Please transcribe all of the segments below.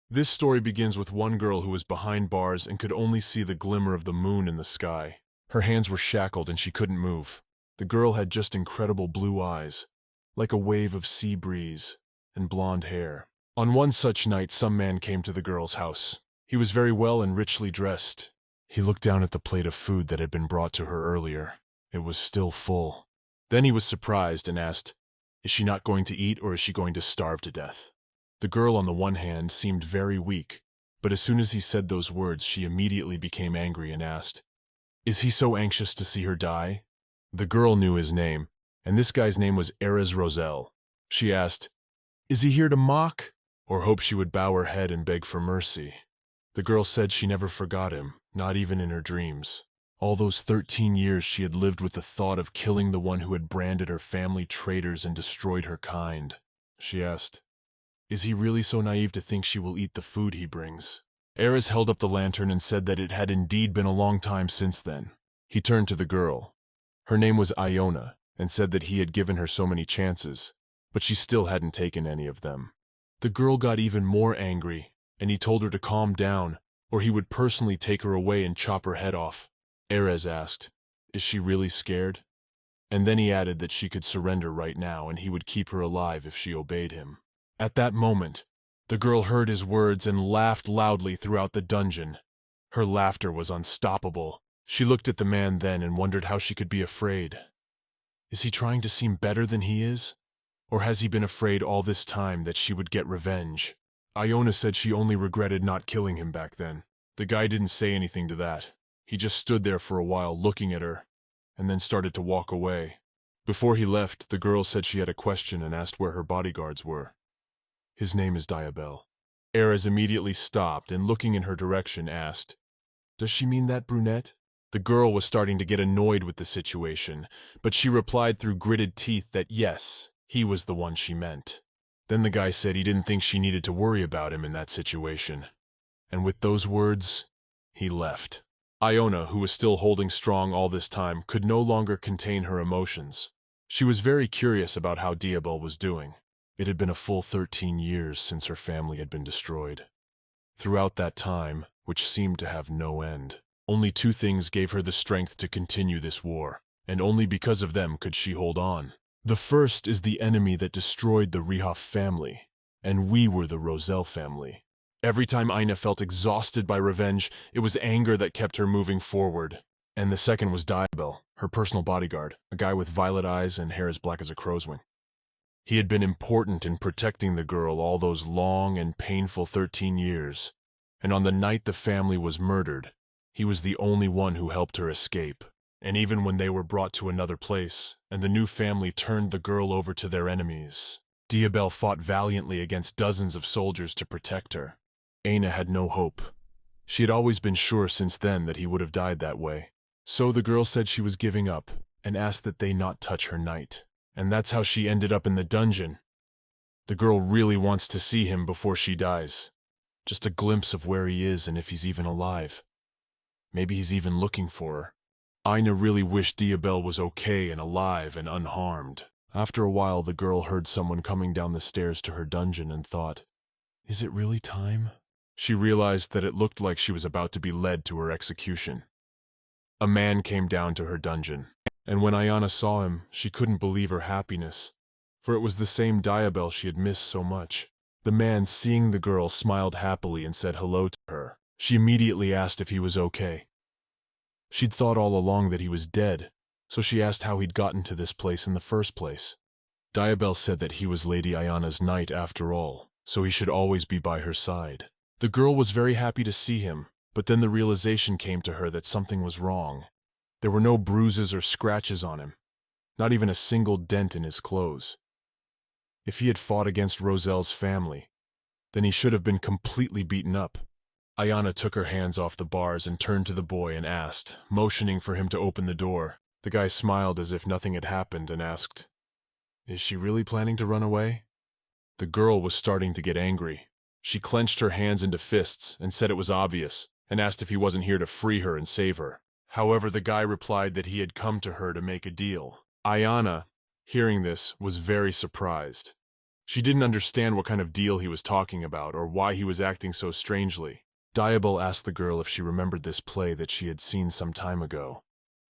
This story begins with one girl who was behind bars and could only see the glimmer of the moon in the sky. Her hands were shackled and she couldn't move. The girl had just incredible blue eyes, like a wave of sea breeze, and blonde hair. On one such night, some man came to the girl's house. He was very well and richly dressed. He looked down at the plate of food that had been brought to her earlier. It was still full. Then he was surprised and asked, "Is she not going to eat, or is she going to starve to death?" The girl, on the one hand, seemed very weak, but as soon as he said those words, she immediately became angry and asked, "Is he so anxious to see her die?" The girl knew his name, and this guy's name was Erez Roselle. She asked, "Is he here to mock, or hope she would bow her head and beg for mercy?" The girl said she never forgot him, not even in her dreams. All those 13 years she had lived with the thought of killing the one who had branded her family traitors and destroyed her kind. She asked, "Is he really so naive to think she will eat the food he brings?" Erez held up the lantern and said that it had indeed been a long time since then. He turned to the girl. Her name was Iona, and said that he had given her so many chances, but she still hadn't taken any of them. The girl got even more angry, and he told her to calm down, or he would personally take her away and chop her head off. Erez asked, "Is she really scared?" And then he added that she could surrender right now and he would keep her alive if she obeyed him. At that moment, the girl heard his words and laughed loudly throughout the dungeon. Her laughter was unstoppable. She looked at the man then and wondered how she could be afraid. Is he trying to seem better than he is? Or has he been afraid all this time that she would get revenge? Iona said she only regretted not killing him back then. The guy didn't say anything to that. He just stood there for a while looking at her, and then started to walk away. Before he left, the girl said she had a question and asked where her bodyguards were. "His name is Diabel." Erez immediately stopped and, looking in her direction, asked, "Does she mean that brunette?" The girl was starting to get annoyed with the situation, but she replied through gritted teeth that yes, he was the one she meant. Then the guy said he didn't think she needed to worry about him in that situation. And with those words, he left. Iona, who was still holding strong all this time, could no longer contain her emotions. She was very curious about how Diabel was doing. It had been a full 13 years since her family had been destroyed. Throughout that time, which seemed to have no end, only two things gave her the strength to continue this war, and only because of them could she hold on. The first is the enemy that destroyed the Rihoff family, and we were the Roselle family. Every time Ina felt exhausted by revenge, it was anger that kept her moving forward. And the second was Diabel, her personal bodyguard, a guy with violet eyes and hair as black as a crow's wing. He had been important in protecting the girl all those long and painful 13 years, and on the night the family was murdered, he was the only one who helped her escape. And even when they were brought to another place, and the new family turned the girl over to their enemies, Diabel fought valiantly against dozens of soldiers to protect her. Aina had no hope. She had always been sure since then that he would have died that way. So the girl said she was giving up, and asked that they not touch her knight. And that's how she ended up in the dungeon. The girl really wants to see him before she dies. Just a glimpse of where he is and if he's even alive. Maybe he's even looking for her. Ina really wished Diabel was okay and alive and unharmed. After a while, the girl heard someone coming down the stairs to her dungeon and thought, "Is it really time?" She realized that it looked like she was about to be led to her execution. A man came down to her dungeon, and when Iana saw him, she couldn't believe her happiness, for it was the same Diabel she had missed so much. The man, seeing the girl, smiled happily and said hello to her. She immediately asked if he was okay. She'd thought all along that he was dead, so she asked how he'd gotten to this place in the first place. Diabel said that he was Lady Iana's knight after all, so he should always be by her side. The girl was very happy to see him, but then the realization came to her that something was wrong. There were no bruises or scratches on him, not even a single dent in his clothes. If he had fought against Roselle's family, then he should have been completely beaten up. Iana took her hands off the bars and turned to the boy and asked, motioning for him to open the door. The guy smiled as if nothing had happened and asked, "Is she really planning to run away?" The girl was starting to get angry. She clenched her hands into fists and said it was obvious, and asked if he wasn't here to free her and save her. However, the guy replied that he had come to her to make a deal. Iana, hearing this, was very surprised. She didn't understand what kind of deal he was talking about or why he was acting so strangely. Diabel asked the girl if she remembered this play that she had seen some time ago.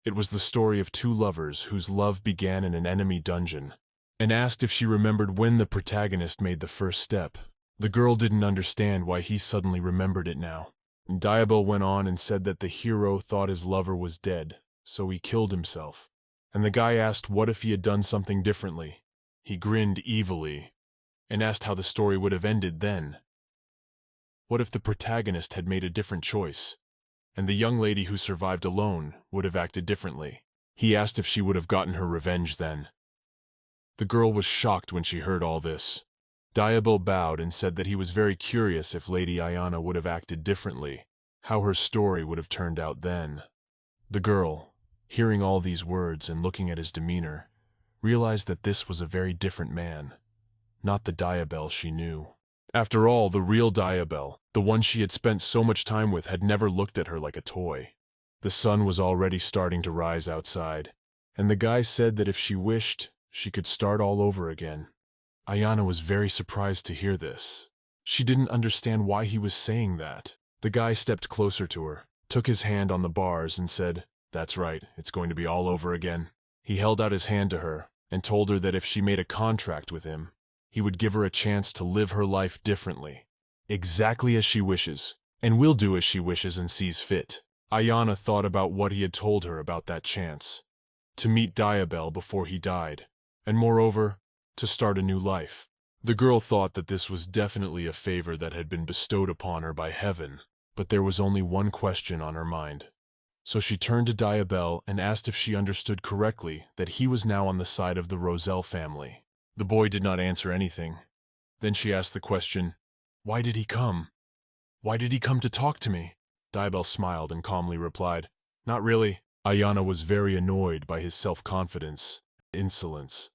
It was the story of two lovers whose love began in an enemy dungeon, and asked if she remembered when the protagonist made the first step. The girl didn't understand why he suddenly remembered it now. Diabel went on and said that the hero thought his lover was dead, so he killed himself. And the guy asked what if he had done something differently. He grinned evilly and asked how the story would have ended then. What if the protagonist had made a different choice, and the young lady who survived alone would have acted differently? He asked if she would have gotten her revenge then. The girl was shocked when she heard all this. Diabel bowed and said that he was very curious if Lady Ayana would have acted differently, how her story would have turned out then. The girl, hearing all these words and looking at his demeanor, realized that this was a very different man, not the Diabel she knew. After all, the real Diabel, the one she had spent so much time with, had never looked at her like a toy. The sun was already starting to rise outside, and the guy said that if she wished, she could start all over again. Ayana was very surprised to hear this. She didn't understand why he was saying that. The guy stepped closer to her, took his hand on the bars and said, "That's right, it's going to be all over again." He held out his hand to her and told her that if she made a contract with him, he would give her a chance to live her life differently, exactly as she wishes, and will do as she wishes and sees fit. Ayana thought about what he had told her about that chance, to meet Diabel before he died, and moreover, to start a new life. The girl thought that this was definitely a favor that had been bestowed upon her by heaven, but there was only one question on her mind. So she turned to Diabel and asked if she understood correctly that he was now on the side of the Roselle family. The boy did not answer anything. Then she asked the question, "Why did he come? Why did he come to talk to me?" Diabel smiled and calmly replied, "Not really." Ayana was very annoyed by his self-confidence and insolence.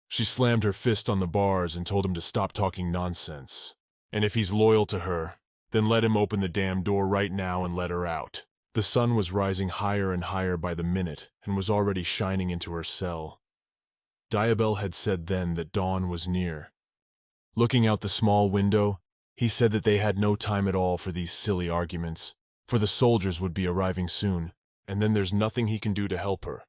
She slammed her fist on the bars and told him to stop talking nonsense. And if he's loyal to her, then let him open the damn door right now and let her out. The sun was rising higher and higher by the minute and was already shining into her cell. Diabel had said then that dawn was near. Looking out the small window, he said that they had no time at all for these silly arguments, for the soldiers would be arriving soon, and then there's nothing he can do to help her.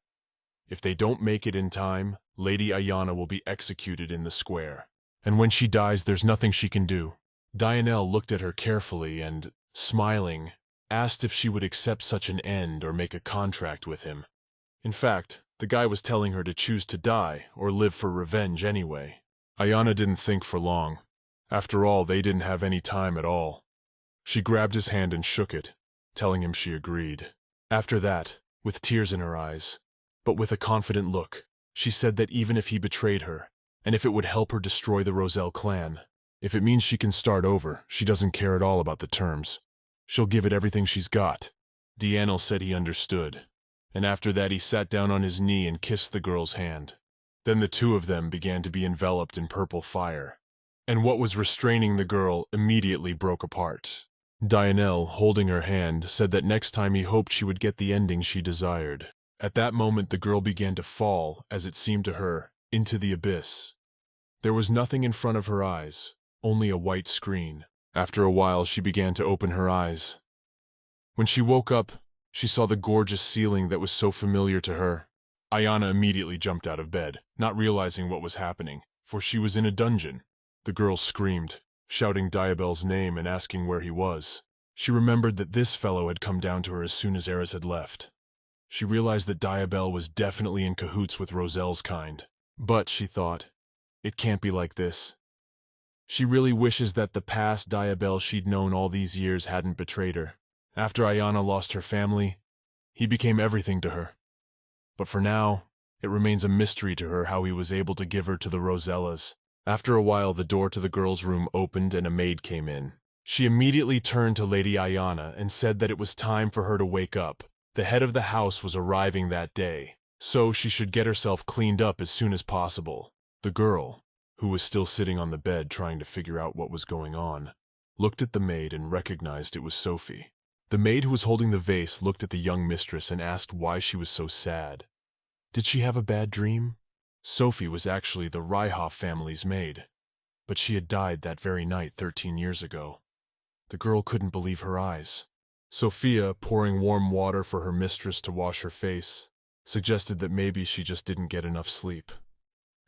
If they don't make it in time, Lady Ayana will be executed in the square. And when she dies, there's nothing she can do. Dianel looked at her carefully and, smiling, asked if she would accept such an end or make a contract with him. In fact, the guy was telling her to choose to die or live for revenge anyway. Ayana didn't think for long. After all, they didn't have any time at all. She grabbed his hand and shook it, telling him she agreed. After that, with tears in her eyes, but with a confident look, she said that even if he betrayed her, and if it would help her destroy the Roselle clan, if it means she can start over, she doesn't care at all about the terms. She'll give it everything she's got. Dianel said he understood, and after that he sat down on his knee and kissed the girl's hand. Then the two of them began to be enveloped in purple fire, and what was restraining the girl immediately broke apart. Dianel, holding her hand, said that next time he hoped she would get the ending she desired. At that moment the girl began to fall, as it seemed to her, into the abyss. There was nothing in front of her eyes, only a white screen. After a while she began to open her eyes. When she woke up, she saw the gorgeous ceiling that was so familiar to her. Ayana immediately jumped out of bed, not realizing what was happening, for she was in a dungeon. The girl screamed, shouting Diabel's name and asking where he was. She remembered that this fellow had come down to her as soon as Eris had left. She realized that Diabel was definitely in cahoots with Roselle's kind. But, she thought, it can't be like this. She really wishes that the past Diabel she'd known all these years hadn't betrayed her. After Ayana lost her family, he became everything to her. But for now, it remains a mystery to her how he was able to give her to the Rosellas. After a while, the door to the girl's room opened and a maid came in. She immediately turned to Lady Ayana and said that it was time for her to wake up. The head of the house was arriving that day, so she should get herself cleaned up as soon as possible. The girl, who was still sitting on the bed trying to figure out what was going on, looked at the maid and recognized it was Sophie. The maid who was holding the vase looked at the young mistress and asked why she was so sad. Did she have a bad dream? Sophie was actually the Ryhoff family's maid. but she had died that very night 13 years ago. The girl couldn't believe her eyes. Sophia, pouring warm water for her mistress to wash her face, suggested that maybe she just didn't get enough sleep.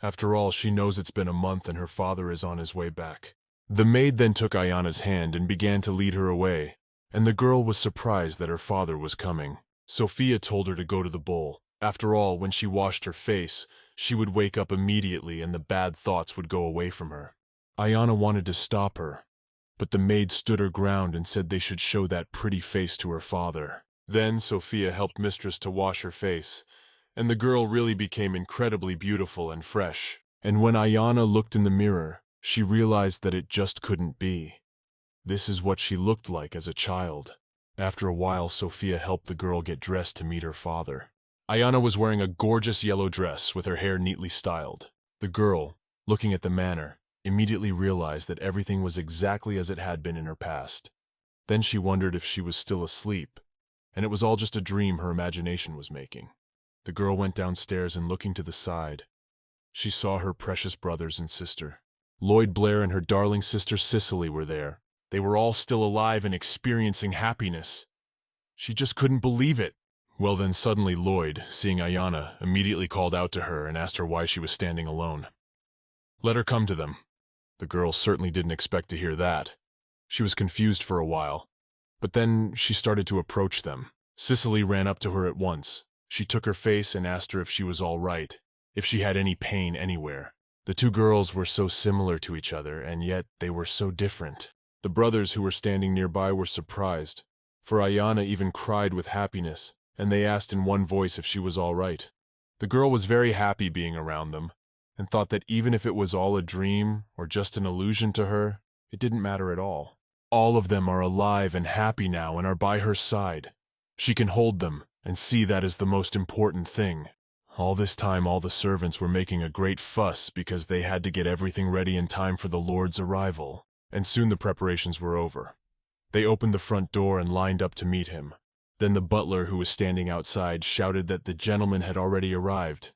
After all, she knows it's been a month and her father is on his way back. The maid then took Ayana's hand and began to lead her away, and the girl was surprised that her father was coming. Sophia told her to go to the bowl. After all, when she washed her face, she would wake up immediately and the bad thoughts would go away from her. Ayana wanted to stop her, but the maid stood her ground and said they should show that pretty face to her father. Then Sophia helped mistress to wash her face, and the girl really became incredibly beautiful and fresh. And when Ayana looked in the mirror, she realized that it just couldn't be. This is what she looked like as a child. After a while, Sophia helped the girl get dressed to meet her father. Ayana was wearing a gorgeous yellow dress with her hair neatly styled. The girl, looking at the manner, immediately realized that everything was exactly as it had been in her past. Then she wondered if she was still asleep, and it was all just a dream her imagination was making. The girl went downstairs and looking to the side, she saw her precious brothers and sister. Lloyd Blair and her darling sister Cicely were there. They were all still alive and experiencing happiness. She just couldn't believe it. Well then suddenly Lloyd, seeing Ayana, immediately called out to her and asked her why she was standing alone. Let her come to them. The girl certainly didn't expect to hear that. She was confused for a while, but then she started to approach them. Cicely ran up to her at once. She took her face and asked her if she was all right, if she had any pain anywhere. The two girls were so similar to each other, and yet they were so different. The brothers who were standing nearby were surprised, for Ayana even cried with happiness, and they asked in one voice if she was all right. The girl was very happy being around them, and thought that even if it was all a dream or just an illusion to her, it didn't matter at all. All of them are alive and happy now and are by her side. She can hold them and see that is the most important thing. All this time all the servants were making a great fuss because they had to get everything ready in time for the Lord's arrival, and soon the preparations were over. They opened the front door and lined up to meet him. Then the butler who was standing outside shouted that the gentleman had already arrived.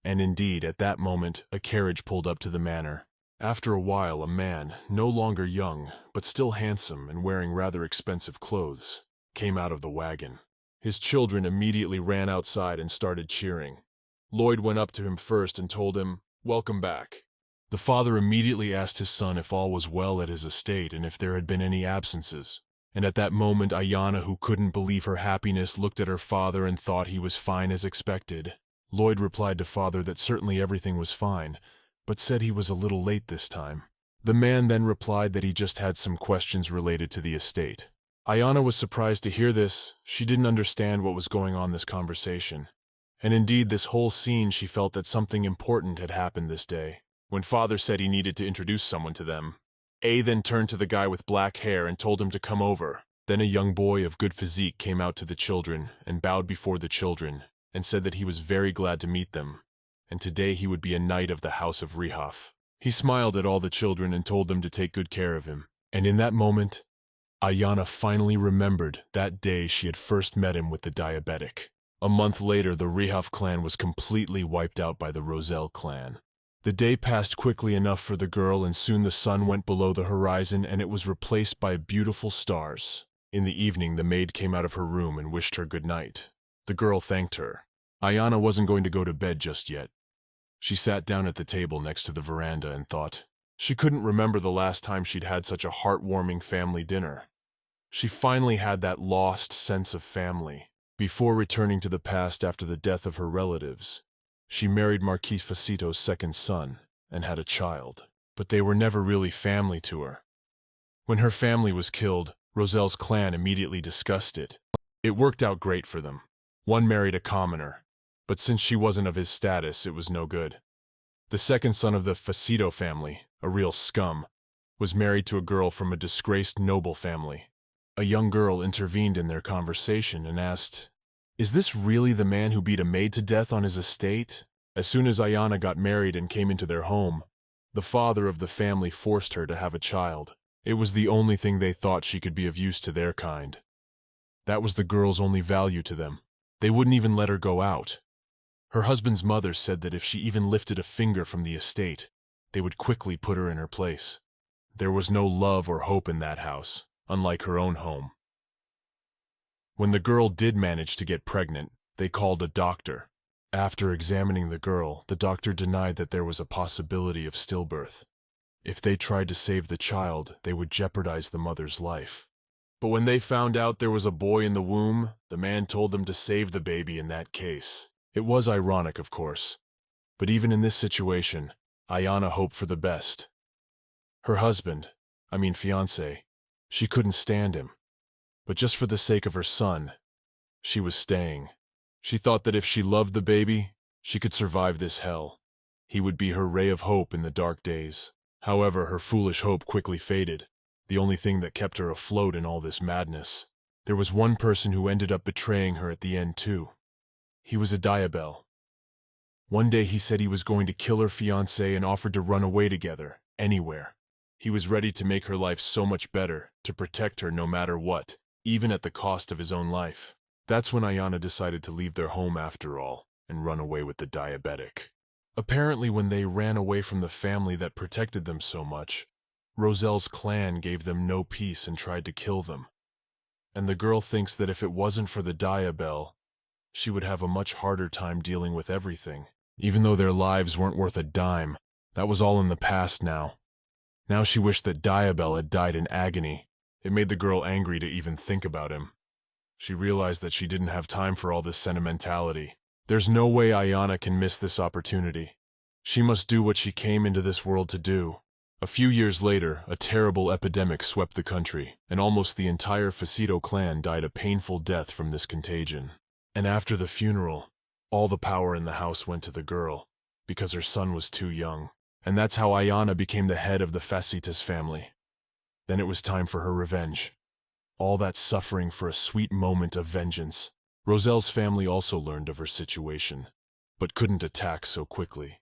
And indeed, at that moment, a carriage pulled up to the manor. After a while, a man, no longer young, but still handsome and wearing rather expensive clothes, came out of the wagon. His children immediately ran outside and started cheering. Lloyd went up to him first and told him, "Welcome back." The father immediately asked his son if all was well at his estate and if there had been any absences. And at that moment, Ayana, who couldn't believe her happiness, looked at her father and thought he was fine as expected. Lloyd replied to father that certainly everything was fine, but said he was a little late this time. The man then replied that he just had some questions related to the estate. Ayana was surprised to hear this. She didn't understand what was going on in this conversation. And indeed, this whole scene, she felt that something important had happened this day. When father said he needed to introduce someone to them, A then turned to the guy with black hair and told him to come over. Then a young boy of good physique came out to the children and bowed before the children and said that he was very glad to meet them, and today he would be a knight of the House of Rehaf. He smiled at all the children and told them to take good care of him. And in that moment, Ayana finally remembered that day she had first met him with the diabetic. A month later, the Rehaf clan was completely wiped out by the Roselle clan. The day passed quickly enough for the girl, and soon the sun went below the horizon and it was replaced by beautiful stars. In the evening, the maid came out of her room and wished her good night. The girl thanked her. Ayana wasn't going to go to bed just yet. She sat down at the table next to the veranda and thought. She couldn't remember the last time she'd had such a heartwarming family dinner. She finally had that lost sense of family. Before returning to the past after the death of her relatives, she married Marquis Facito's second son and had a child. But they were never really family to her. When her family was killed, Roselle's clan immediately discussed it. It worked out great for them. One married a commoner, but since she wasn't of his status, it was no good. The second son of the Facito family, a real scum, was married to a girl from a disgraced noble family. A young girl intervened in their conversation and asked, "Is this really the man who beat a maid to death on his estate?" As soon as Ayana got married and came into their home, the father of the family forced her to have a child. It was the only thing they thought she could be of use to their kind. That was the girl's only value to them. They wouldn't even let her go out. Her husband's mother said that if she even lifted a finger from the estate, they would quickly put her in her place. There was no love or hope in that house, unlike her own home. When the girl did manage to get pregnant, they called a doctor. After examining the girl, the doctor denied that there was a possibility of stillbirth. If they tried to save the child, they would jeopardize the mother's life. But when they found out there was a boy in the womb, the man told them to save the baby in that case. It was ironic, of course. But even in this situation, Ayana hoped for the best. Her husband, fiancé, she couldn't stand him. But just for the sake of her son, she was staying. She thought that if she loved the baby, she could survive this hell. He would be her ray of hope in the dark days. However, her foolish hope quickly faded, the only thing that kept her afloat in all this madness. There was one person who ended up betraying her at the end too. He was a diabel. One day he said he was going to kill her fiancé and offered to run away together, anywhere. He was ready to make her life so much better, to protect her no matter what, even at the cost of his own life. That's when Ayana decided to leave their home after all, and run away with the diabetic. Apparently when they ran away from the family that protected them so much, Roselle's clan gave them no peace and tried to kill them. And the girl thinks that if it wasn't for the diabel, she would have a much harder time dealing with everything. Even though their lives weren't worth a dime, that was all in the past now. Now she wished that Diabel had died in agony. It made the girl angry to even think about him. She realized that she didn't have time for all this sentimentality. There's no way Ayana can miss this opportunity. She must do what she came into this world to do. A few years later, a terrible epidemic swept the country, and almost the entire Facito clan died a painful death from this contagion. And after the funeral, all the power in the house went to the girl, because her son was too young. And that's how Ayana became the head of the Facitas family. Then it was time for her revenge. All that suffering for a sweet moment of vengeance. Roselle's family also learned of her situation, but couldn't attack so quickly.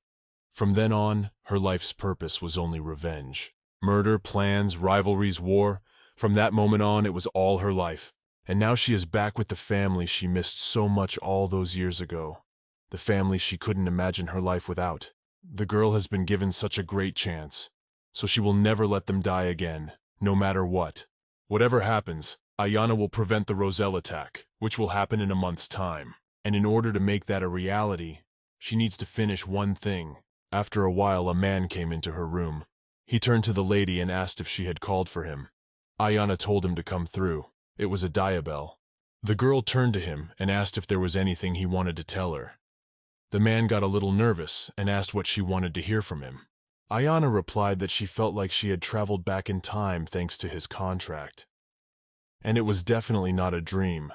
From then on, her life's purpose was only revenge. Murder, plans, rivalries, war. From that moment on, it was all her life. And now she is back with the family she missed so much all those years ago. The family she couldn't imagine her life without. The girl has been given such a great chance, so she will never let them die again, no matter what. Whatever happens, Ayana will prevent the Roselle attack, which will happen in a month's time. And in order to make that a reality, she needs to finish one thing. After a while, a man came into her room. He turned to the lady and asked if she had called for him. Ayana told him to come through. It was a diabel. The girl turned to him and asked if there was anything he wanted to tell her. The man got a little nervous and asked what she wanted to hear from him. Ayana replied that she felt like she had traveled back in time thanks to his contract. And it was definitely not a dream.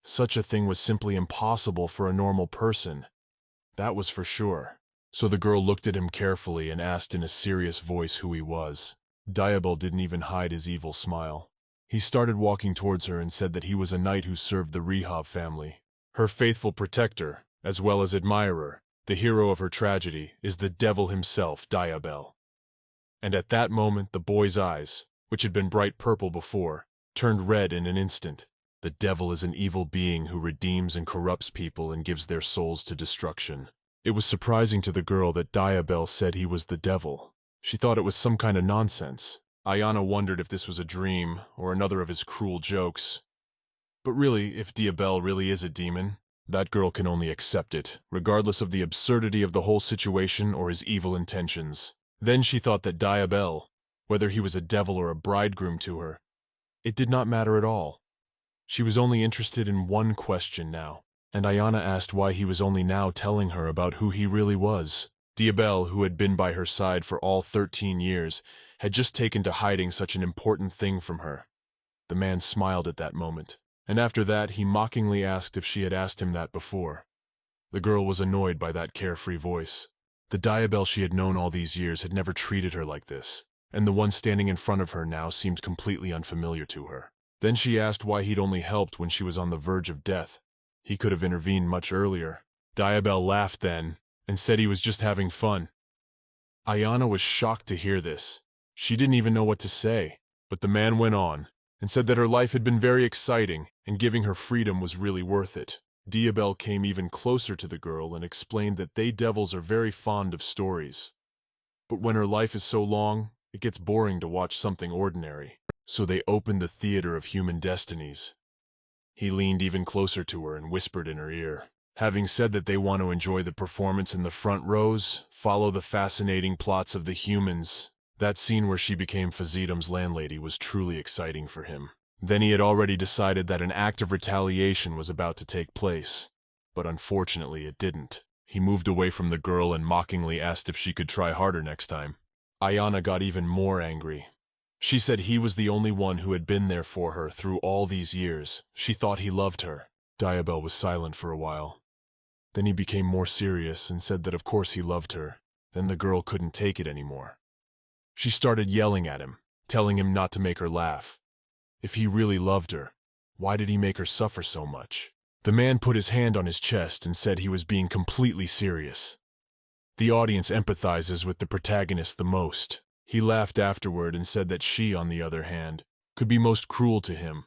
Such a thing was simply impossible for a normal person. That was for sure. So the girl looked at him carefully and asked in a serious voice who he was. Diabel didn't even hide his evil smile. He started walking towards her and said that he was a knight who served the Rehab family. Her faithful protector, as well as admirer, the hero of her tragedy, is the devil himself, Diabel. And at that moment the boy's eyes, which had been bright purple before, turned red in an instant. The devil is an evil being who redeems and corrupts people and gives their souls to destruction. It was surprising to the girl that Diabel said he was the devil. She thought it was some kind of nonsense. Ayana wondered if this was a dream or another of his cruel jokes. But really, if Diabel really is a demon, that girl can only accept it, regardless of the absurdity of the whole situation or his evil intentions. Then she thought that Diabel, whether he was a devil or a bridegroom to her, it did not matter at all. She was only interested in one question now, and Ayana asked why he was only now telling her about who he really was. Diabel, who had been by her side for all 13 years, had just taken to hiding such an important thing from her. The man smiled at that moment, and after that he mockingly asked if she had asked him that before. The girl was annoyed by that carefree voice. The Diabel she had known all these years had never treated her like this, and the one standing in front of her now seemed completely unfamiliar to her. Then she asked why he'd only helped when she was on the verge of death. He could have intervened much earlier. Diabel laughed then, and said he was just having fun. Ayana was shocked to hear this. She didn't even know what to say, but the man went on, and said that her life had been very exciting, and giving her freedom was really worth it. Diabel came even closer to the girl and explained that they devils are very fond of stories. But when her life is so long, it gets boring to watch something ordinary. So they opened the theater of human destinies. He leaned even closer to her and whispered in her ear. Having said that they want to enjoy the performance in the front rows, follow the fascinating plots of the humans. That scene where she became Fazidum's landlady was truly exciting for him. Then he had already decided that an act of retaliation was about to take place. But unfortunately it didn't. He moved away from the girl and mockingly asked if she could try harder next time. Ayana got even more angry. She said he was the only one who had been there for her through all these years. She thought he loved her. Diabel was silent for a while. Then he became more serious and said that of course he loved her. Then the girl couldn't take it anymore. She started yelling at him, telling him not to make her laugh. If he really loved her, why did he make her suffer so much? The man put his hand on his chest and said he was being completely serious. The audience empathizes with the protagonist the most. He laughed afterward and said that she, on the other hand, could be most cruel to him.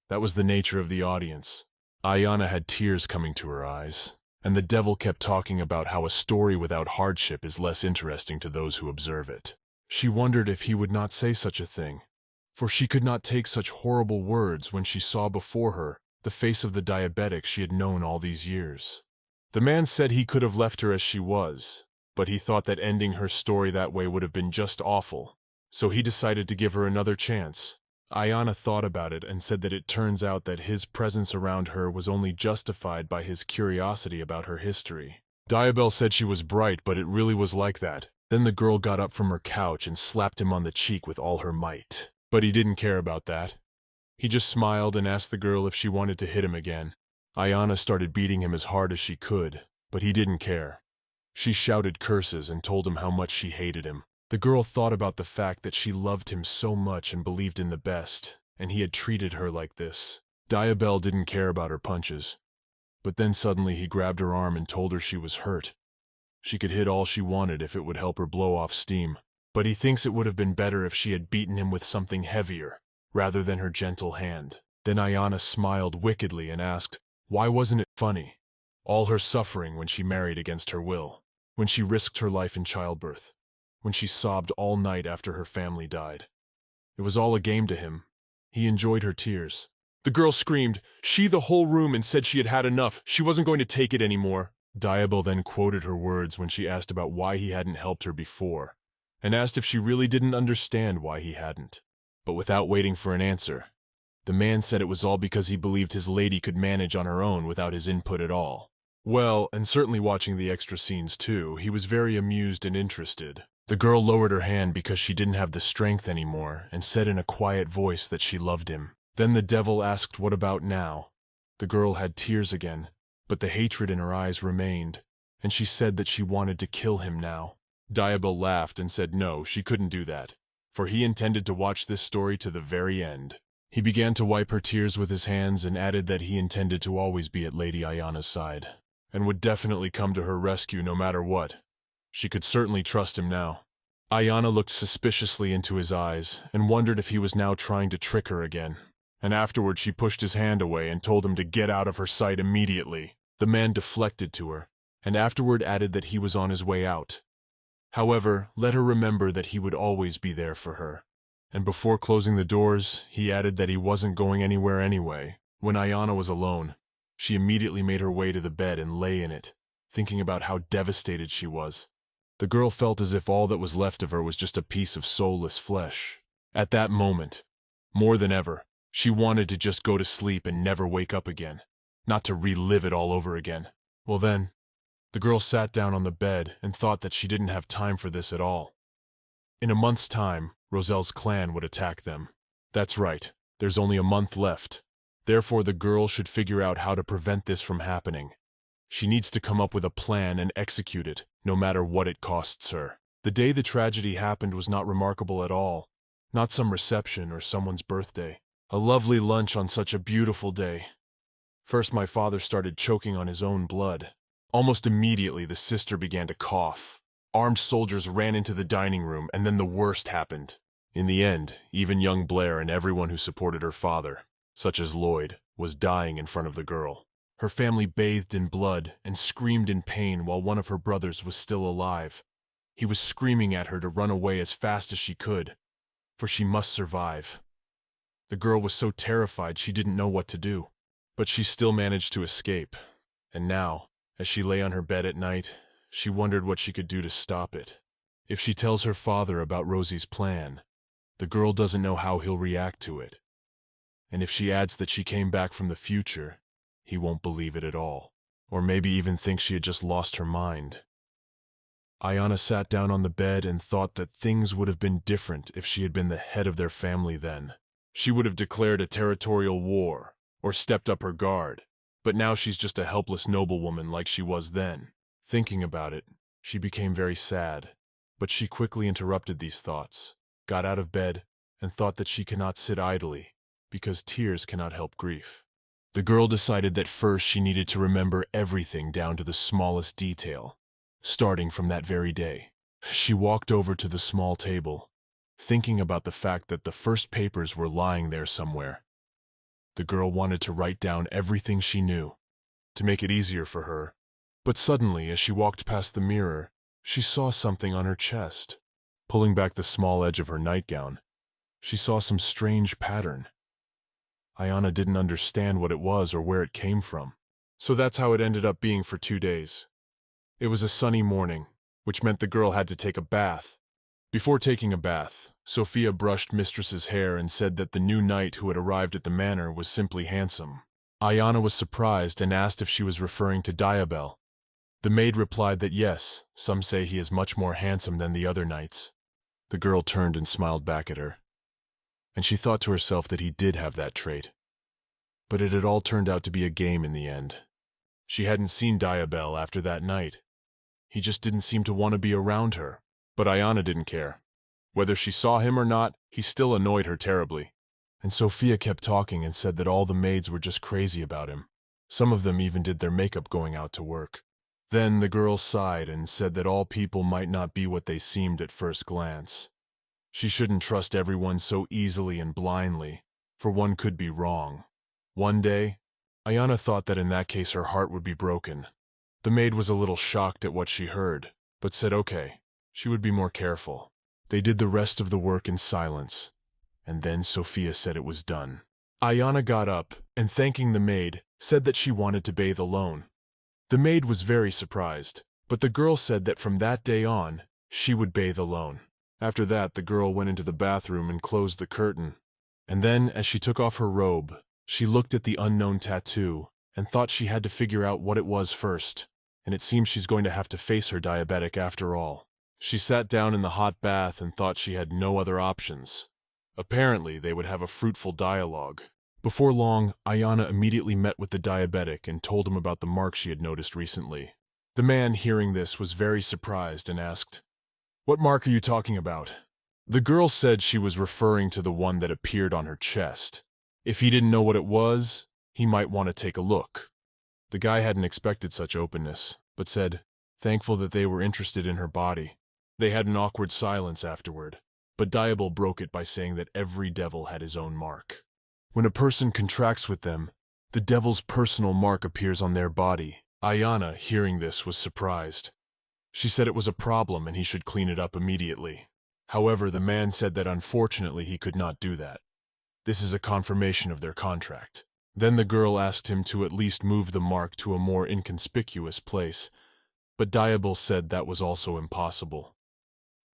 That was the nature of the audience. Ayana had tears coming to her eyes, and the devil kept talking about how a story without hardship is less interesting to those who observe it. She wondered if he would not say such a thing, for she could not take such horrible words when she saw before her the face of the diabetic she had known all these years. The man said he could have left her as she was, but he thought that ending her story that way would have been just awful, so he decided to give her another chance. Ayana thought about it and said that it turns out that his presence around her was only justified by his curiosity about her history. Diabel said she was bright, but it really was like that. Then the girl got up from her couch and slapped him on the cheek with all her might. But he didn't care about that. He just smiled and asked the girl if she wanted to hit him again. Ayana started beating him as hard as she could, but he didn't care. She shouted curses and told him how much she hated him. The girl thought about the fact that she loved him so much and believed in the best, and he had treated her like this. Diabel didn't care about her punches. But then suddenly he grabbed her arm and told her she was hurt. She could hit all she wanted if it would help her blow off steam. But he thinks it would have been better if she had beaten him with something heavier, rather than her gentle hand. Then Ayana smiled wickedly and asked, why wasn't it funny? All her suffering when she married against her will, when she risked her life in childbirth, when she sobbed all night after her family died. It was all a game to him. He enjoyed her tears. The girl screamed, she the whole room, and said she had had enough. She wasn't going to take it anymore. Diabel then quoted her words when she asked about why he hadn't helped her before, and asked if she really didn't understand why he hadn't. But without waiting for an answer, the man said it was all because he believed his lady could manage on her own without his input at all. Well, and certainly watching the extra scenes too, he was very amused and interested. The girl lowered her hand because she didn't have the strength anymore and said in a quiet voice that she loved him. Then the devil asked what about now. The girl had tears again, but the hatred in her eyes remained, and she said that she wanted to kill him now. Diabel laughed and said no, she couldn't do that, for he intended to watch this story to the very end. He began to wipe her tears with his hands and added that he intended to always be at Lady Ayana's side, and would definitely come to her rescue no matter what. She could certainly trust him now. Ayana looked suspiciously into his eyes and wondered if he was now trying to trick her again. And afterward she pushed his hand away and told him to get out of her sight immediately. The man deflected to her, and afterward added that he was on his way out. However, let her remember that he would always be there for her. And before closing the doors, he added that he wasn't going anywhere anyway. When Ayana was alone, she immediately made her way to the bed and lay in it, thinking about how devastated she was. The girl felt as if all that was left of her was just a piece of soulless flesh. At that moment, more than ever, she wanted to just go to sleep and never wake up again, not to relive it all over again. Well then, the girl sat down on the bed and thought that she didn't have time for this at all. In a month's time, Roselle's clan would attack them. That's right, there's only a month left. Therefore the girl should figure out how to prevent this from happening. She needs to come up with a plan and execute it, no matter what it costs her. The day the tragedy happened was not remarkable at all. Not some reception or someone's birthday. A lovely lunch on such a beautiful day. First my father started choking on his own blood. Almost immediately the sister began to cough. Armed soldiers ran into the dining room, and then the worst happened. In the end, even young Blair and everyone who supported her father, such as Lloyd, was dying in front of the girl. Her family bathed in blood and screamed in pain while one of her brothers was still alive. He was screaming at her to run away as fast as she could, for she must survive. The girl was so terrified she didn't know what to do, but she still managed to escape. And now, as she lay on her bed at night, she wondered what she could do to stop it. If she tells her father about Rosie's plan, the girl doesn't know how he'll react to it. And if she adds that she came back from the future, he won't believe it at all, or maybe even think she had just lost her mind. Ayana sat down on the bed and thought that things would have been different if she had been the head of their family then. She would have declared a territorial war, or stepped up her guard, but now she's just a helpless noblewoman like she was then. Thinking about it, she became very sad, but she quickly interrupted these thoughts, got out of bed, and thought that she cannot sit idly, because tears cannot help grief. The girl decided that first she needed to remember everything down to the smallest detail, starting from that very day. She walked over to the small table, thinking about the fact that the first papers were lying there somewhere. The girl wanted to write down everything she knew, to make it easier for her, but suddenly, as she walked past the mirror, she saw something on her chest. Pulling back the small edge of her nightgown, she saw some strange pattern. Ayana didn't understand what it was or where it came from. So that's how it ended up being for 2 days. It was a sunny morning, which meant the girl had to take a bath. Before taking a bath, Sophia brushed Mistress's hair and said that the new knight who had arrived at the manor was simply handsome. Ayana was surprised and asked if she was referring to Diabel. The maid replied that yes, some say he is much more handsome than the other knights. The girl turned and smiled back at her, and she thought to herself that he did have that trait. But it had all turned out to be a game in the end. She hadn't seen Diabel after that night. He just didn't seem to want to be around her. But Ayana didn't care. Whether she saw him or not, he still annoyed her terribly. And Sophia kept talking and said that all the maids were just crazy about him. Some of them even did their makeup going out to work. Then the girl sighed and said that all people might not be what they seemed at first glance. She shouldn't trust everyone so easily and blindly, for one could be wrong. One day, Ayana thought that in that case her heart would be broken. The maid was a little shocked at what she heard, but said okay, she would be more careful. They did the rest of the work in silence, and then Sophia said it was done. Ayana got up, and thanking the maid, said that she wanted to bathe alone. The maid was very surprised, but the girl said that from that day on, she would bathe alone. After that, the girl went into the bathroom and closed the curtain. And then, as she took off her robe, she looked at the unknown tattoo and thought she had to figure out what it was first, and it seems she's going to have to face her diabetic after all. She sat down in the hot bath and thought she had no other options. Apparently, they would have a fruitful dialogue. Before long, Ayana immediately met with the diabetic and told him about the mark she had noticed recently. The man, hearing this, was very surprised and asked, "What mark are you talking about?" The girl said she was referring to the one that appeared on her chest. If he didn't know what it was, he might want to take a look. The guy hadn't expected such openness, but said, thankful that they were interested in her body. They had an awkward silence afterward, but Diabel broke it by saying that every devil had his own mark. When a person contracts with them, the devil's personal mark appears on their body. Ayana, hearing this, was surprised. She said it was a problem and he should clean it up immediately. However, the man said that unfortunately he could not do that. This is a confirmation of their contract. Then the girl asked him to at least move the mark to a more inconspicuous place, but Diabel said that was also impossible.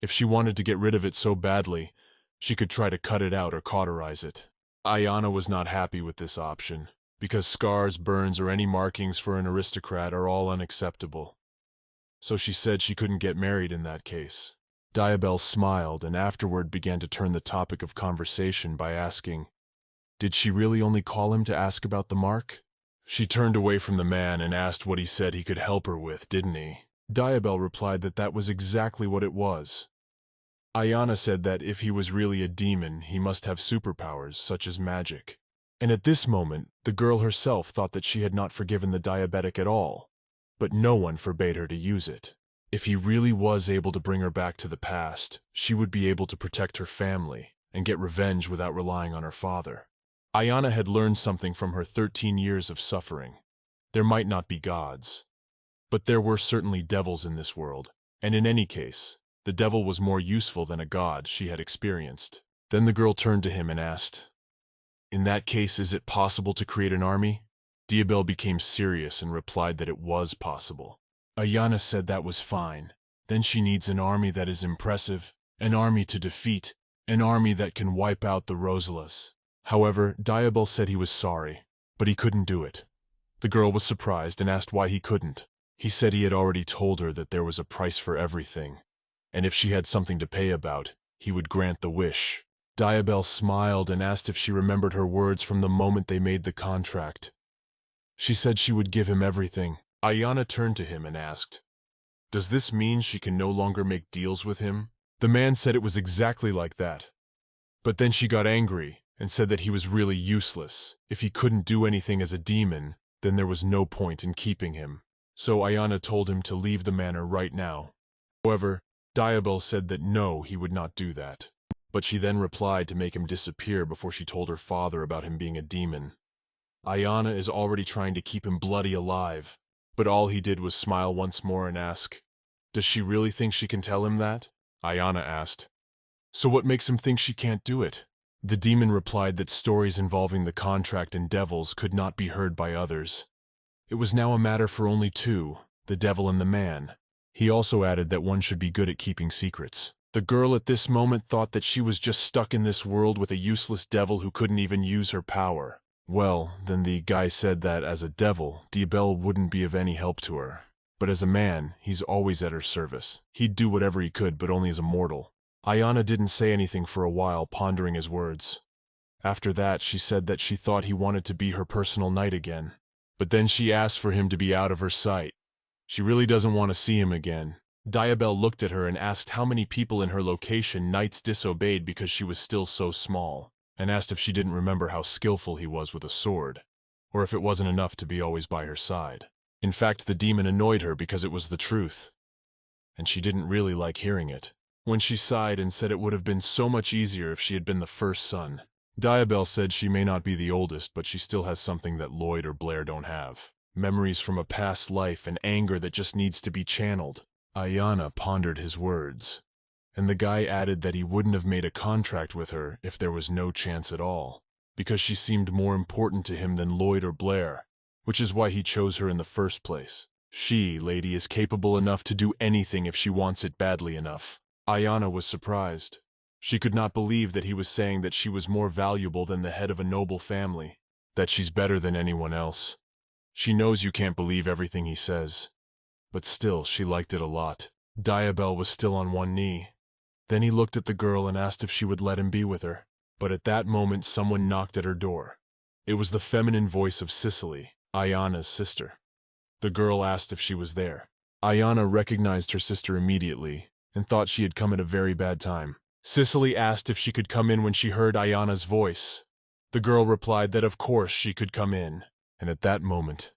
If she wanted to get rid of it so badly, she could try to cut it out or cauterize it. Ayana was not happy with this option, because scars, burns, or any markings for an aristocrat are all unacceptable. So she said she couldn't get married in that case. Diabel smiled and afterward began to turn the topic of conversation by asking, did she really only call him to ask about the mark? She turned away from the man and asked what he said he could help her with, didn't he? Diabel replied that that was exactly what it was. Ayana said that if he was really a demon, he must have superpowers, such as magic. And at this moment, the girl herself thought that she had not forgiven the diabetic at all, but no one forbade her to use it. If he really was able to bring her back to the past, she would be able to protect her family and get revenge without relying on her father. Ayana had learned something from her 13 years of suffering. There might not be gods, but there were certainly devils in this world, and in any case, The devil was more useful than a god she had experienced. Then the girl turned to him and asked, "In that case, is it possible to create an army?" Diabel became serious and replied that it was possible. Ayana said that was fine. Then she needs an army that is impressive, an army to defeat, an army that can wipe out the Rosalas. However, Diabel said he was sorry, but he couldn't do it. The girl was surprised and asked why he couldn't. He said he had already told her that there was a price for everything, and if she had something to pay about, he would grant the wish. Diabel smiled and asked if she remembered her words from the moment they made the contract. She said she would give him everything. Ayana turned to him and asked, "Does this mean she can no longer make deals with him?" The man said it was exactly like that. But then she got angry and said that he was really useless. If he couldn't do anything as a demon, then there was no point in keeping him. So Ayana told him to leave the manor right now. However, Diabel said that no, he would not do that. But she then replied to make him disappear before she told her father about him being a demon. Ayana is already trying to keep him bloody alive, but all he did was smile once more and ask, "Does she really think she can tell him that?" Ayana asked, "So what makes him think she can't do it?" The demon replied that stories involving the contract and devils could not be heard by others. It was now a matter for only two, the devil and the man. He also added that one should be good at keeping secrets. The girl at this moment thought that she was just stuck in this world with a useless devil who couldn't even use her power. Well, then the guy said that as a devil, Diabel wouldn't be of any help to her. But as a man, he's always at her service. He'd do whatever he could, but only as a mortal. Ayana didn't say anything for a while, pondering his words. After that, she said that she thought he wanted to be her personal knight again. But then she asked for him to be out of her sight. She really doesn't want to see him again. Diabel looked at her and asked how many people in her location knights disobeyed because she was still so small, and asked if she didn't remember how skillful he was with a sword, or if it wasn't enough to be always by her side. In fact, the demon annoyed her because it was the truth, and she didn't really like hearing it. When she sighed and said it would have been so much easier if she had been the first son. Diabel said she may not be the oldest, but she still has something that Lloyd or Blair don't have. Memories from a past life and anger that just needs to be channeled. Ayana pondered his words, and the guy added that he wouldn't have made a contract with her if there was no chance at all, because she seemed more important to him than Lloyd or Blair, which is why he chose her in the first place. She, lady, is capable enough to do anything if she wants it badly enough. Ayana was surprised. She could not believe that he was saying that she was more valuable than the head of a noble family, that she's better than anyone else. She knows you can't believe everything he says, but still she liked it a lot. Diabel was still on one knee. Then he looked at the girl and asked if she would let him be with her. But at that moment someone knocked at her door. It was the feminine voice of Cicely, Ayana's sister. The girl asked if she was there. Ayana recognized her sister immediately and thought she had come at a very bad time. Cicely asked if she could come in when she heard Ayana's voice. The girl replied that of course she could come in, and at that moment,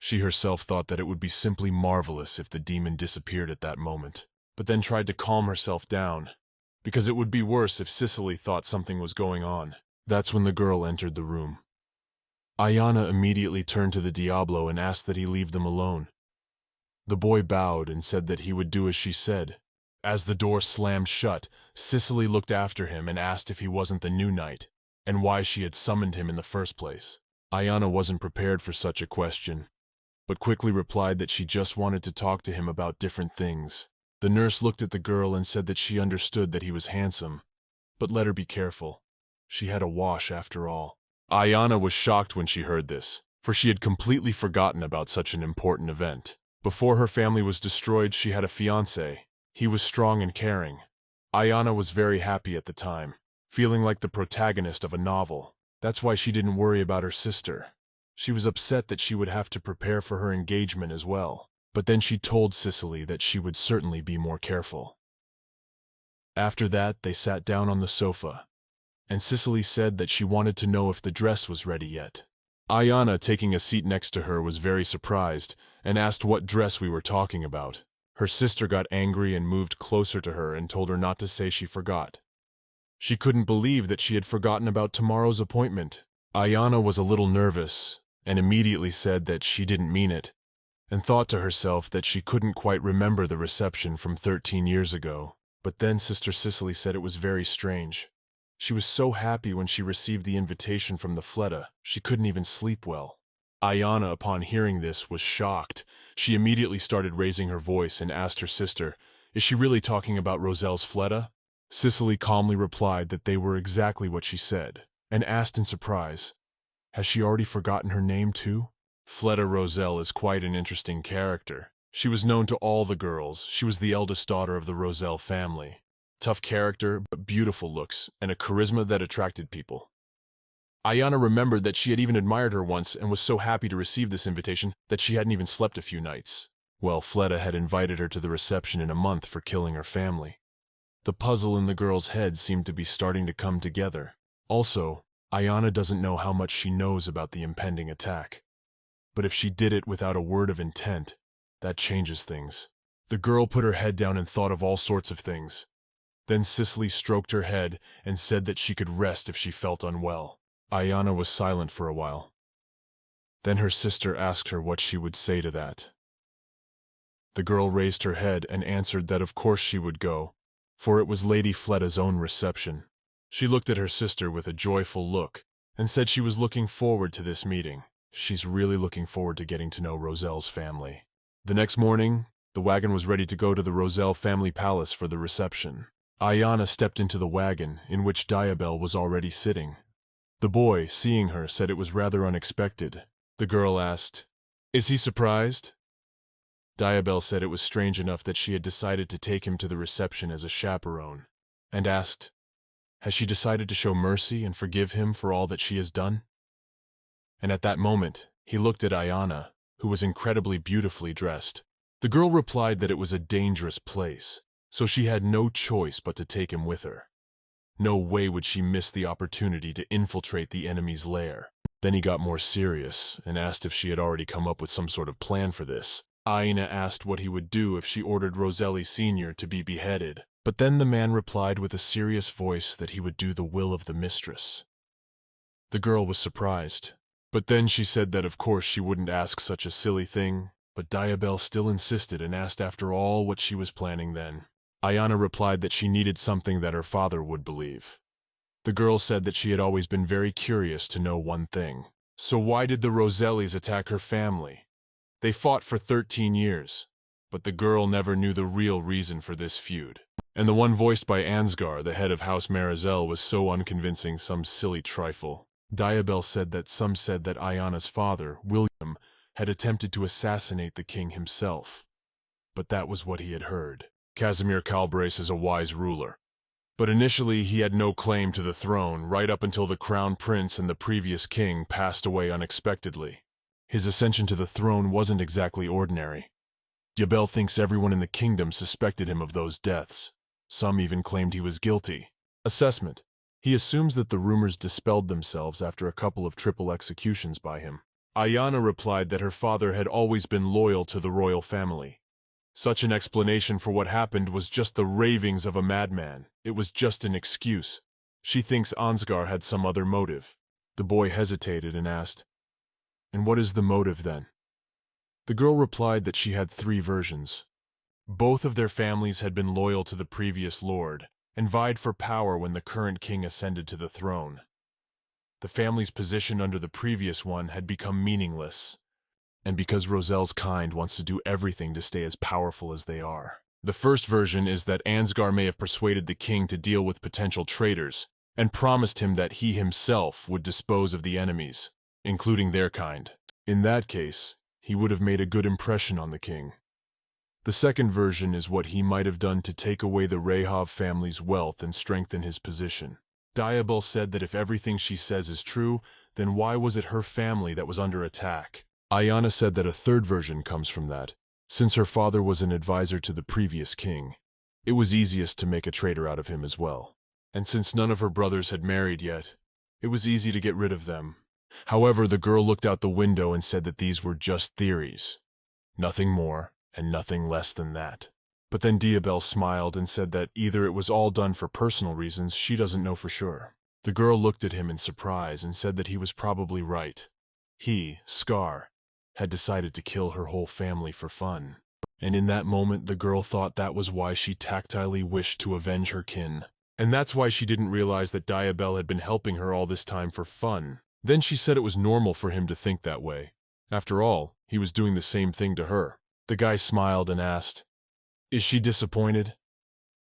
she herself thought that it would be simply marvelous if the demon disappeared at that moment, but then tried to calm herself down, because it would be worse if Cicely thought something was going on. That's when the girl entered the room. Ayana immediately turned to the Diablo and asked that he leave them alone. The boy bowed and said that he would do as she said. As the door slammed shut, Cicely looked after him and asked if he wasn't the new knight, and why she had summoned him in the first place. Ayana wasn't prepared for such a question, but quickly replied that she just wanted to talk to him about different things. The nurse looked at the girl and said that she understood that he was handsome, but let her be careful. She had a wash after all. Ayana was shocked when she heard this, for she had completely forgotten about such an important event. Before her family was destroyed, she had a fiancé. He was strong and caring. Ayana was very happy at the time, feeling like the protagonist of a novel. That's why she didn't worry about her sister. She was upset that she would have to prepare for her engagement as well, but then she told Cicely that she would certainly be more careful. After that, they sat down on the sofa, and Cicely said that she wanted to know if the dress was ready yet. Ayana, taking a seat next to her, was very surprised and asked what dress we were talking about. Her sister got angry and moved closer to her and told her not to say she forgot. She couldn't believe that she had forgotten about tomorrow's appointment. Ayana was a little nervous and immediately said that she didn't mean it, and thought to herself that she couldn't quite remember the reception from 13 years ago. But then Sister Cicely said it was very strange. She was so happy when she received the invitation from the Fleta, she couldn't even sleep well. Ayana, upon hearing this, was shocked. She immediately started raising her voice and asked her sister, "Is she really talking about Roselle's Fleta?" Cicely calmly replied that they were exactly what she said, and asked in surprise, "Has she already forgotten her name too?" Fleta Roselle is quite an interesting character. She was known to all the girls. She was the eldest daughter of the Roselle family. Tough character, but beautiful looks, and a charisma that attracted people. Ayana remembered that she had even admired her once and was so happy to receive this invitation that she hadn't even slept a few nights. Well, Fleta had invited her to the reception in a month for killing her family. The puzzle in the girl's head seemed to be starting to come together. Also, Ayana doesn't know how much she knows about the impending attack. But if she did it without a word of intent, that changes things. The girl put her head down and thought of all sorts of things. Then Cicely stroked her head and said that she could rest if she felt unwell. Ayana was silent for a while. Then her sister asked her what she would say to that. The girl raised her head and answered that of course she would go, for it was Lady Fleta's own reception. She looked at her sister with a joyful look and said she was looking forward to this meeting. She's really looking forward to getting to know Roselle's family. The next morning, the wagon was ready to go to the Roselle family palace for the reception. Ayana stepped into the wagon, in which Diabel was already sitting. The boy, seeing her, said it was rather unexpected. The girl asked, "Is he surprised?" Diabel said it was strange enough that she had decided to take him to the reception as a chaperone, and asked, "Has she decided to show mercy and forgive him for all that she has done?" And at that moment, he looked at Ayana, who was incredibly beautifully dressed. The girl replied that it was a dangerous place, so she had no choice but to take him with her. No way would she miss the opportunity to infiltrate the enemy's lair. Then he got more serious and asked if she had already come up with some sort of plan for this. Ayana asked what he would do if she ordered Roselli Sr. to be beheaded. But then the man replied with a serious voice that he would do the will of the mistress. The girl was surprised. But then she said that of course she wouldn't ask such a silly thing, but Diabel still insisted and asked after all what she was planning then. Ayana replied that she needed something that her father would believe. The girl said that she had always been very curious to know one thing. So why did the Rosellis attack her family? They fought for 13 years, but the girl never knew the real reason for this feud. And the one voiced by Ansgar, the head of House Marizel, was so unconvincing, some silly trifle. Diabel said that some said that Ayana's father, William, had attempted to assassinate the king himself. But that was what he had heard. Casimir Calbrace is a wise ruler. But initially he had no claim to the throne, right up until the crown prince and the previous king passed away unexpectedly. His ascension to the throne wasn't exactly ordinary. Diabel thinks everyone in the kingdom suspected him of those deaths. Some even claimed he was guilty. Assessment: he assumes that the rumors dispelled themselves after a couple of triple executions by him. Ayana replied that her father had always been loyal to the royal family. Such an explanation for what happened was just the ravings of a madman. It was just an excuse. She thinks Ansgar had some other motive. The boy hesitated and asked, "And what is the motive then?" The girl replied that she had 3 versions. Both of their families had been loyal to the previous lord, and vied for power when the current king ascended to the throne. The family's position under the previous one had become meaningless, and because Roselle's kind wants to do everything to stay as powerful as they are. The first version is that Ansgar may have persuaded the king to deal with potential traitors, and promised him that he himself would dispose of the enemies, including their kind. In that case, he would have made a good impression on the king. The second version is what he might have done to take away the Rehov family's wealth and strengthen his position. Diabel said that if everything she says is true, then why was it her family that was under attack? Ayana said that a third version comes from that. Since her father was an advisor to the previous king, it was easiest to make a traitor out of him as well. And since none of her brothers had married yet, it was easy to get rid of them. However, the girl looked out the window and said that these were just theories. Nothing more and nothing less than that. But then Diabel smiled and said that either it was all done for personal reasons, she doesn't know for sure. The girl looked at him in surprise and said that he was probably right. He, Scar, had decided to kill her whole family for fun. And in that moment, the girl thought that was why she tactilely wished to avenge her kin. And that's why she didn't realize that Diabel had been helping her all this time for fun. Then she said it was normal for him to think that way. After all, he was doing the same thing to her. The guy smiled and asked, "Is she disappointed?"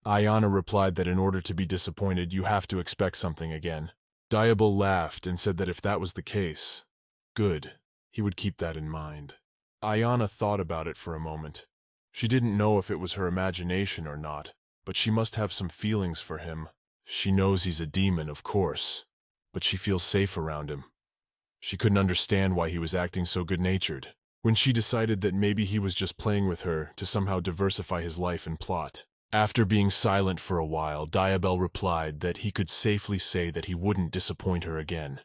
Ayana replied that in order to be disappointed, you have to expect something again. Diabel laughed and said that if that was the case, good, he would keep that in mind. Ayana thought about it for a moment. She didn't know if it was her imagination or not, but she must have some feelings for him. She knows he's a demon, of course, but she feels safe around him. She couldn't understand why he was acting so good-natured. When she decided that maybe he was just playing with her to somehow diversify his life and plot. After being silent for a while, Diabel replied that he could safely say that he wouldn't disappoint her again.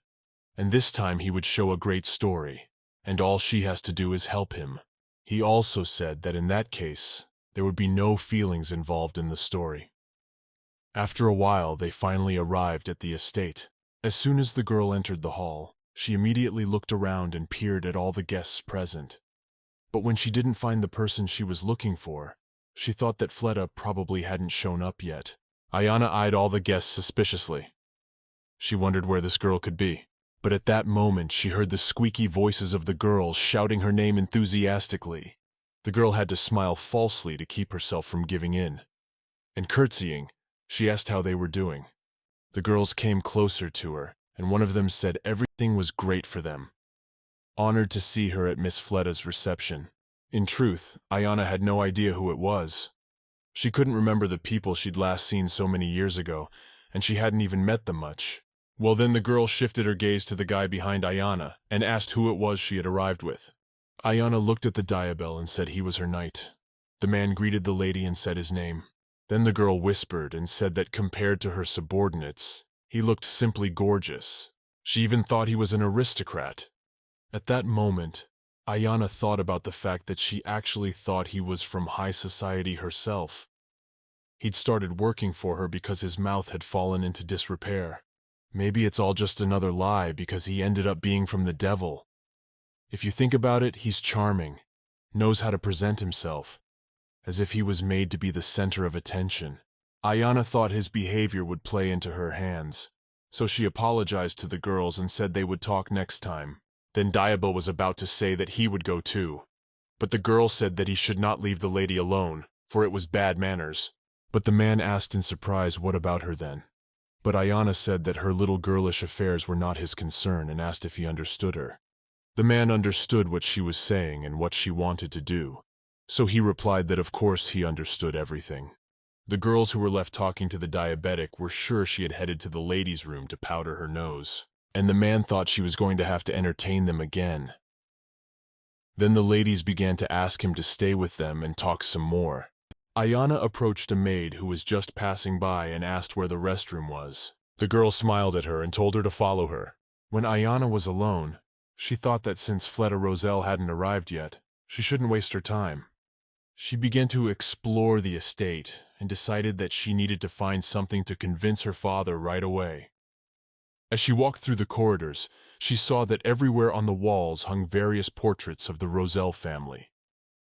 And this time he would show a great story, and all she has to do is help him. He also said that in that case, there would be no feelings involved in the story. After a while, they finally arrived at the estate. As soon as the girl entered the hall, she immediately looked around and peered at all the guests present. But when she didn't find the person she was looking for, she thought that Fleta probably hadn't shown up yet. Ayana eyed all the guests suspiciously. She wondered where this girl could be. But at that moment, she heard the squeaky voices of the girls shouting her name enthusiastically. The girl had to smile falsely to keep herself from giving in. And curtsying, she asked how they were doing. The girls came closer to her, and one of them said everything was great for them. Honored to see her at Miss Fleta's reception. In truth, Ayana had no idea who it was. She couldn't remember the people she'd last seen so many years ago, and she hadn't even met them much. Well, then the girl shifted her gaze to the guy behind Ayana and asked who it was she had arrived with. Ayana looked at the Diabel and said he was her knight. The man greeted the lady and said his name. Then the girl whispered and said that compared to her subordinates, he looked simply gorgeous. She even thought he was an aristocrat. At that moment, Ayana thought about the fact that she actually thought he was from high society herself. He'd started working for her because his mouth had fallen into disrepair. Maybe it's all just another lie because he ended up being from the devil. If you think about it, he's charming, knows how to present himself, as if he was made to be the center of attention. Ayana thought his behavior would play into her hands, so she apologized to the girls and said they would talk next time. Then Diabel was about to say that he would go too, but the girl said that he should not leave the lady alone, for it was bad manners. But the man asked in surprise what about her then. But Ayana said that her little girlish affairs were not his concern and asked if he understood her. The man understood what she was saying and what she wanted to do, so he replied that of course he understood everything. The girls who were left talking to the diabetic were sure she had headed to the ladies' room to powder her nose, and the man thought she was going to have to entertain them again. Then the ladies began to ask him to stay with them and talk some more. Ayana approached a maid who was just passing by and asked where the restroom was. The girl smiled at her and told her to follow her. When Ayana was alone, she thought that since Fleta Roselle hadn't arrived yet, she shouldn't waste her time. She began to explore the estate and decided that she needed to find something to convince her father right away. As she walked through the corridors, she saw that everywhere on the walls hung various portraits of the Roselle family.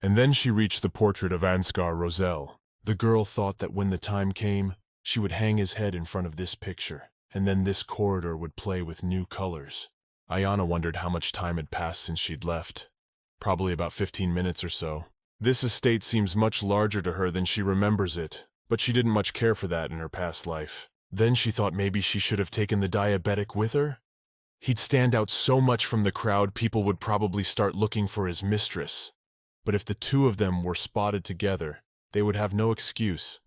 And then she reached the portrait of Ansgar Roselle. The girl thought that when the time came, she would hang his head in front of this picture, and then this corridor would play with new colors. Ayana wondered how much time had passed since she'd left. Probably about 15 minutes or so. This estate seems much larger to her than she remembers it, but she didn't much care for that in her past life. Then she thought maybe she should have taken the diabetic with her. He'd stand out so much from the crowd, people would probably start looking for his mistress. But if the two of them were spotted together, they would have no excuse.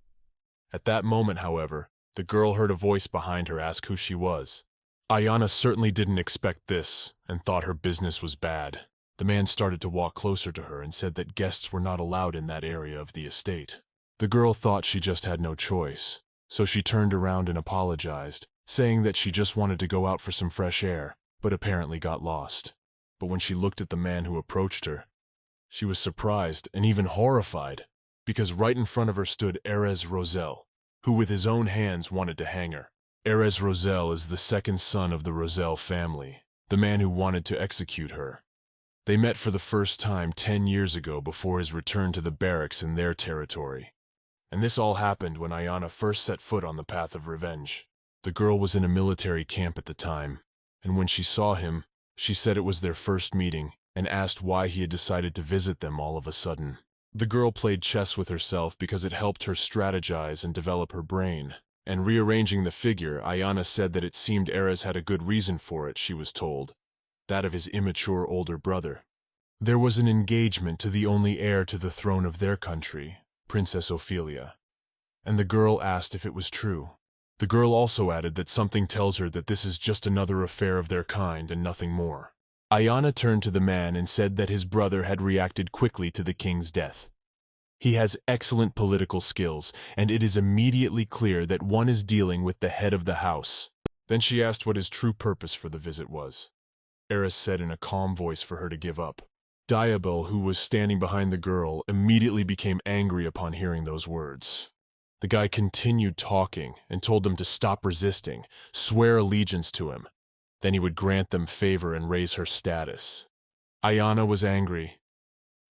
At that moment, however, the girl heard a voice behind her ask who she was. Ayana certainly didn't expect this, and thought her business was bad. The man started to walk closer to her and said that guests were not allowed in that area of the estate. The girl thought she just had no choice, so she turned around and apologized, saying that she just wanted to go out for some fresh air, but apparently got lost. But when she looked at the man who approached her, she was surprised and even horrified, because right in front of her stood Erez Roselle, who with his own hands wanted to hang her. Erez Roselle is the second son of the Roselle family, the man who wanted to execute her. They met for the first time 10 years ago before his return to the barracks in their territory. And this all happened when Ayana first set foot on the path of revenge. The girl was in a military camp at the time, and when she saw him, she said it was their first meeting and asked why he had decided to visit them all of a sudden. The girl played chess with herself because it helped her strategize and develop her brain. And rearranging the figure, Ayana said that it seemed Erez had a good reason for it, she was told. That of his immature older brother. There was an engagement to the only heir to the throne of their country, Princess Ophelia. And the girl asked if it was true. The girl also added that something tells her that this is just another affair of their kind and nothing more. Ayana turned to the man and said that his brother had reacted quickly to the king's death. He has excellent political skills, and it is immediately clear that one is dealing with the head of the house. Then she asked what his true purpose for the visit was. Eris said in a calm voice for her to give up. Diabel, who was standing behind the girl, immediately became angry upon hearing those words. The guy continued talking and told them to stop resisting, swear allegiance to him. Then he would grant them favor and raise her status. Ayana was angry.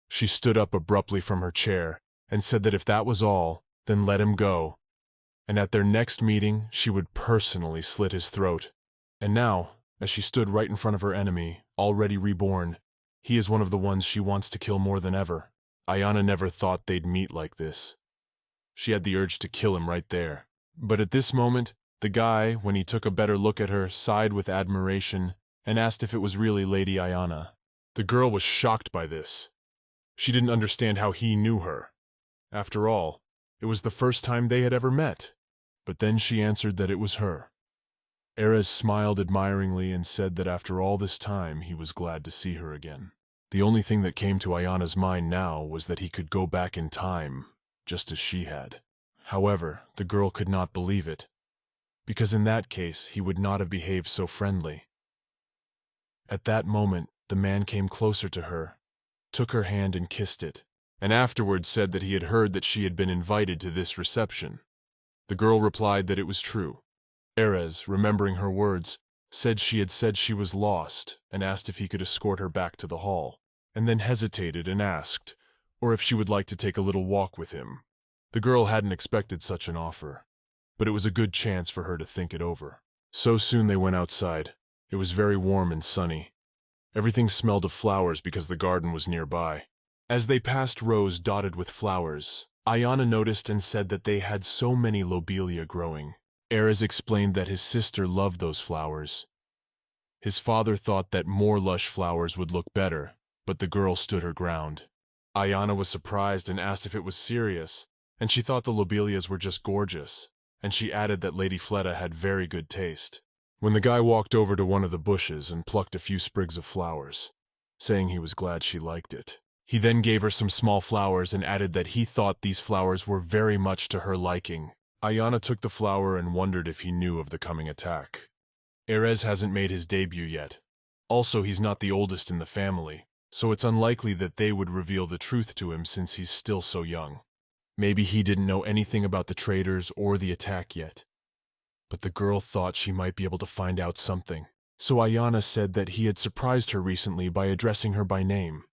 She stood up abruptly from her chair and said that if that was all, then let him go. And at their next meeting, she would personally slit his throat. And now, as she stood right in front of her enemy, already reborn, he is one of the ones she wants to kill more than ever. Ayana never thought they'd meet like this. She had the urge to kill him right there. But at this moment, the guy, when he took a better look at her, sighed with admiration and asked if it was really Lady Ayana. The girl was shocked by this. She didn't understand how he knew her. After all, it was the first time they had ever met. But then she answered that it was her. Erez smiled admiringly and said that after all this time he was glad to see her again. The only thing that came to Ayana's mind now was that he could go back in time, just as she had. However, the girl could not believe it, because in that case he would not have behaved so friendly. At that moment, the man came closer to her, took her hand and kissed it, and afterwards said that he had heard that she had been invited to this reception. The girl replied that it was true. Erez, remembering her words, said she was lost and asked if he could escort her back to the hall, and then hesitated and asked, or if she would like to take a little walk with him. The girl hadn't expected such an offer, but it was a good chance for her to think it over. So soon they went outside. It was very warm and sunny. Everything smelled of flowers because the garden was nearby. As they passed rows dotted with flowers, Ayana noticed and said that they had so many lobelia growing. Erez explained that his sister loved those flowers. His father thought that more lush flowers would look better, but the girl stood her ground. Ayana was surprised and asked if it was serious, and she thought the lobelias were just gorgeous, and she added that Lady Fleda had very good taste. When the guy walked over to one of the bushes and plucked a few sprigs of flowers, saying he was glad she liked it. He then gave her some small flowers and added that he thought these flowers were very much to her liking. Ayana took the flower and wondered if he knew of the coming attack. Erez hasn't made his debut yet. Also, he's not the oldest in the family, so it's unlikely that they would reveal the truth to him since he's still so young. Maybe he didn't know anything about the traitors or the attack yet. But the girl thought she might be able to find out something. So Ayana said that he had surprised her recently by addressing her by name.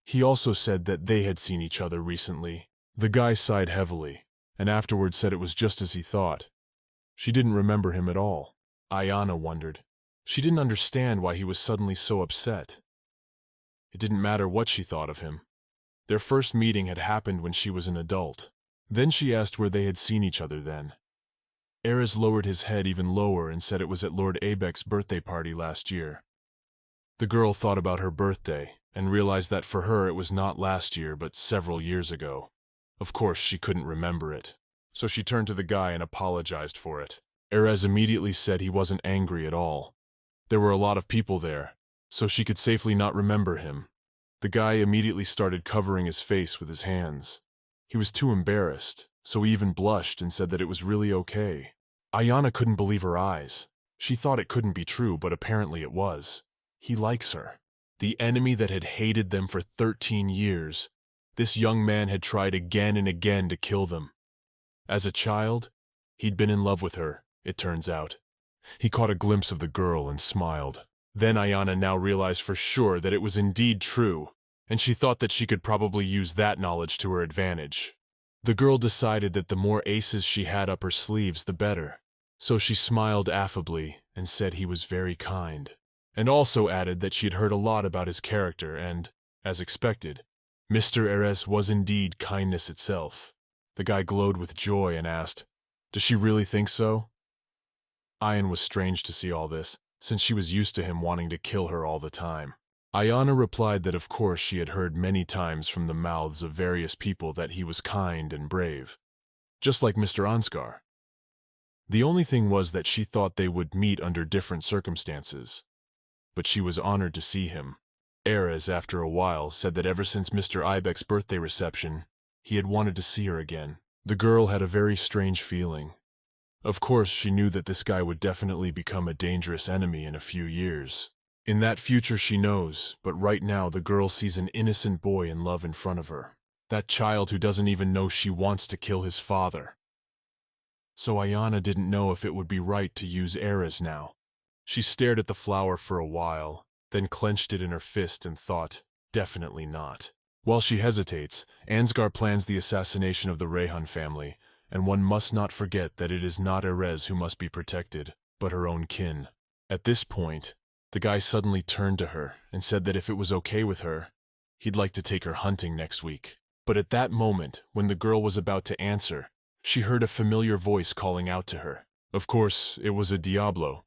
He also said that they had seen each other recently. The guy sighed heavily, and afterwards said it was just as he thought. She didn't remember him at all. Ayana wondered. She didn't understand why he was suddenly so upset. It didn't matter what she thought of him. Their first meeting had happened when she was an adult. Then she asked where they had seen each other then. Erez lowered his head even lower and said it was at Lord Abek's birthday party last year. The girl thought about her birthday and realized that for her it was not last year but several years ago. Of course, she couldn't remember it, so she turned to the guy and apologized for it. Erez immediately said he wasn't angry at all. There were a lot of people there, so she could safely not remember him. The guy immediately started covering his face with his hands. He was too embarrassed, so he even blushed and said that it was really okay. Ayana couldn't believe her eyes. She thought it couldn't be true, but apparently it was. He likes her. The enemy that had hated them for 13 years, this young man had tried again and again to kill them. As a child, he'd been in love with her, it turns out. He caught a glimpse of the girl and smiled. Then Ayana now realized for sure that it was indeed true, and she thought that she could probably use that knowledge to her advantage. The girl decided that the more aces she had up her sleeves, the better. So she smiled affably and said he was very kind, and also added that she had heard a lot about his character and, as expected, Mr. Erez was indeed kindness itself. The guy glowed with joy and asked, "Does she really think so?" Ayan was strange to see all this, since she was used to him wanting to kill her all the time. Ayana replied that of course she had heard many times from the mouths of various people that he was kind and brave, just like Mr. Ansgar. The only thing was that she thought they would meet under different circumstances, but she was honored to see him. Erez, after a while, said that ever since Mr. Ibek's birthday reception, he had wanted to see her again. The girl had a very strange feeling. Of course, she knew that this guy would definitely become a dangerous enemy in a few years. In that future she knows, but right now the girl sees an innocent boy in love in front of her. That child who doesn't even know she wants to kill his father. So Ayana didn't know if it would be right to use Erez now. She stared at the flower for a while, then clenched it in her fist and thought, definitely not. While she hesitates, Ansgar plans the assassination of the Rayhan family, and one must not forget that it is not Erez who must be protected, but her own kin. At this point, the guy suddenly turned to her and said that if it was okay with her, he'd like to take her hunting next week. But at that moment, when the girl was about to answer, she heard a familiar voice calling out to her. Of course, it was a Diablo.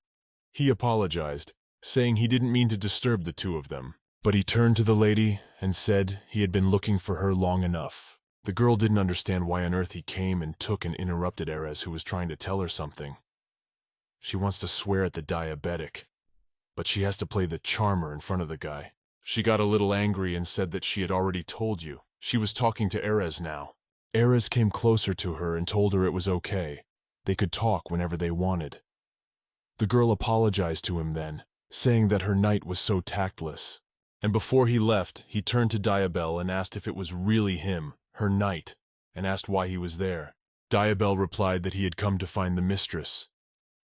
He apologized, saying he didn't mean to disturb the two of them, but he turned to the lady and said he had been looking for her long enough. The girl didn't understand why on earth he came and took and interrupted Erez, who was trying to tell her something. She wants to swear at the diabetic, but she has to play the charmer in front of the guy. She got a little angry and said that she had already told you. She was talking to Erez now. Erez came closer to her and told her it was okay. They could talk whenever they wanted. The girl apologized to him then, saying that her knight was so tactless. And before he left, he turned to Diabel and asked if it was really him, her knight, and asked why he was there. Diabel replied that he had come to find the mistress.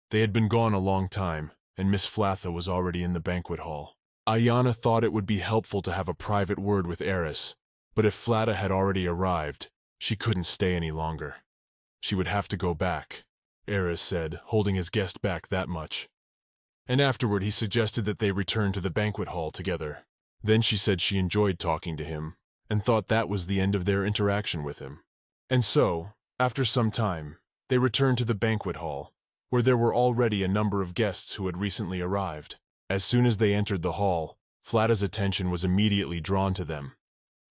They had been gone a long time, and Miss Flatha was already in the banquet hall. Ayana thought it would be helpful to have a private word with Erez, but if Flatha had already arrived, she couldn't stay any longer. She would have to go back, Erez said, holding his guest back that much. And afterward he suggested that they return to the banquet hall together. Then she said she enjoyed talking to him, and thought that was the end of their interaction with him. And so, after some time, they returned to the banquet hall, where there were already a number of guests who had recently arrived. As soon as they entered the hall, Flatha's attention was immediately drawn to them.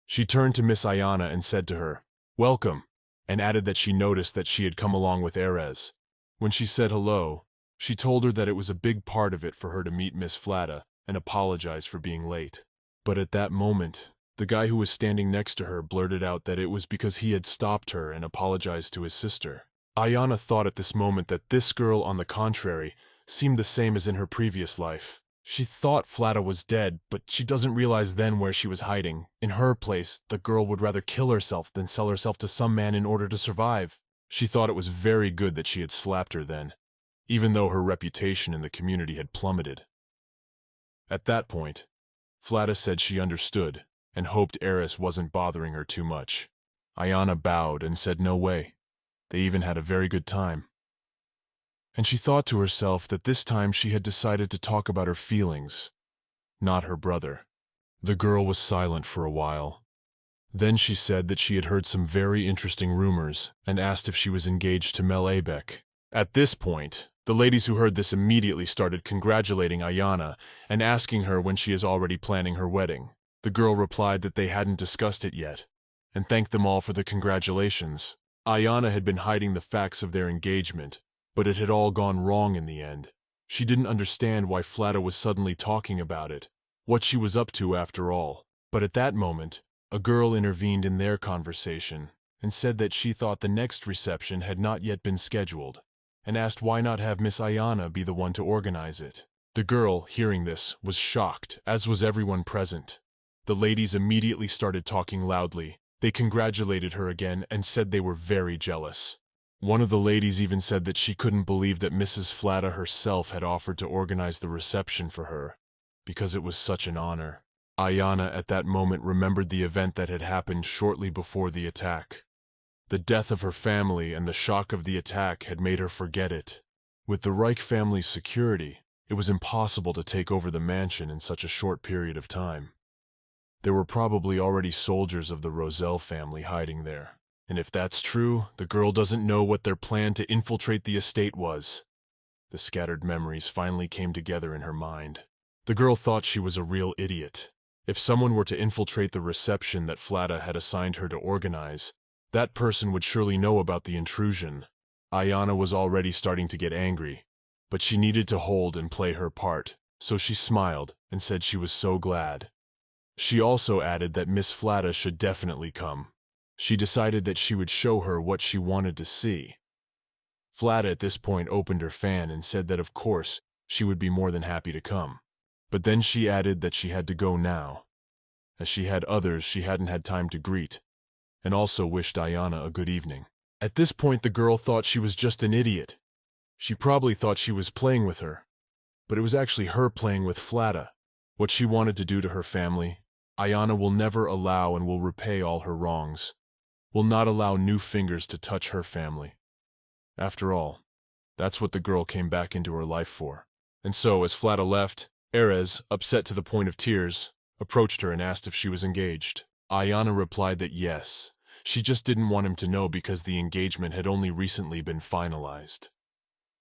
She turned to Miss Ayana and said to her, "Welcome," and added that she noticed that she had come along with Erez. When she said hello, she told her that it was a big part of it for her to meet Miss Flatha and apologize for being late. But at that moment, the guy who was standing next to her blurted out that it was because he had stopped her and apologized to his sister. Ayana thought at this moment that this girl, on the contrary, seemed the same as in her previous life. She thought Flatha was dead, but she doesn't realize then where she was hiding. In her place, the girl would rather kill herself than sell herself to some man in order to survive. She thought it was very good that she had slapped her then, even though her reputation in the community had plummeted. At that point, Flatha said she understood and hoped Erez wasn't bothering her too much. Ayana bowed and said no way. They even had a very good time. And she thought to herself that this time she had decided to talk about her feelings, not her brother. The girl was silent for a while. Then she said that she had heard some very interesting rumors and asked if she was engaged to Mel Abek. At this point, the ladies who heard this immediately started congratulating Ayana and asking her when she is already planning her wedding. The girl replied that they hadn't discussed it yet, and thanked them all for the congratulations. Ayana had been hiding the facts of their engagement, but it had all gone wrong in the end. She didn't understand why Flatha was suddenly talking about it, what she was up to after all. But at that moment, a girl intervened in their conversation and said that she thought the next reception had not yet been scheduled, and asked why not have Miss Ayana be the one to organize it. The girl, hearing this, was shocked, as was everyone present. The ladies immediately started talking loudly. They congratulated her again and said they were very jealous. One of the ladies even said that she couldn't believe that Mrs. Flatha herself had offered to organize the reception for her. because it was such an honor. Ayana at that moment remembered the event that had happened shortly before the attack. The death of her family and the shock of the attack had made her forget it. With the Reich family's security, it was impossible to take over the mansion in such a short period of time. There were probably already soldiers of the Roselle family hiding there. And if that's true, the girl doesn't know what their plan to infiltrate the estate was. The scattered memories finally came together in her mind. The girl thought she was a real idiot. If someone were to infiltrate the reception that Flata had assigned her to organize, that person would surely know about the intrusion. Ayana was already starting to get angry, but she needed to hold and play her part, so she smiled and said she was so glad. She also added that Miss Flata should definitely come. She decided that she would show her what she wanted to see. Flata at this point opened her fan and said that of course she would be more than happy to come. But then she added that she had to go now, as she had others she hadn't had time to greet, and also wished Ayana a good evening. At this point the girl thought she was just an idiot. She probably thought she was playing with her, but it was actually her playing with Flata. What she wanted to do to her family, Ayana will never allow and will repay all her wrongs, will not allow new fingers to touch her family. After all, that's what the girl came back into her life for. And so, as Flata left, Erez, upset to the point of tears, approached her and asked if she was engaged. Ayana replied that yes, she just didn't want him to know because the engagement had only recently been finalized.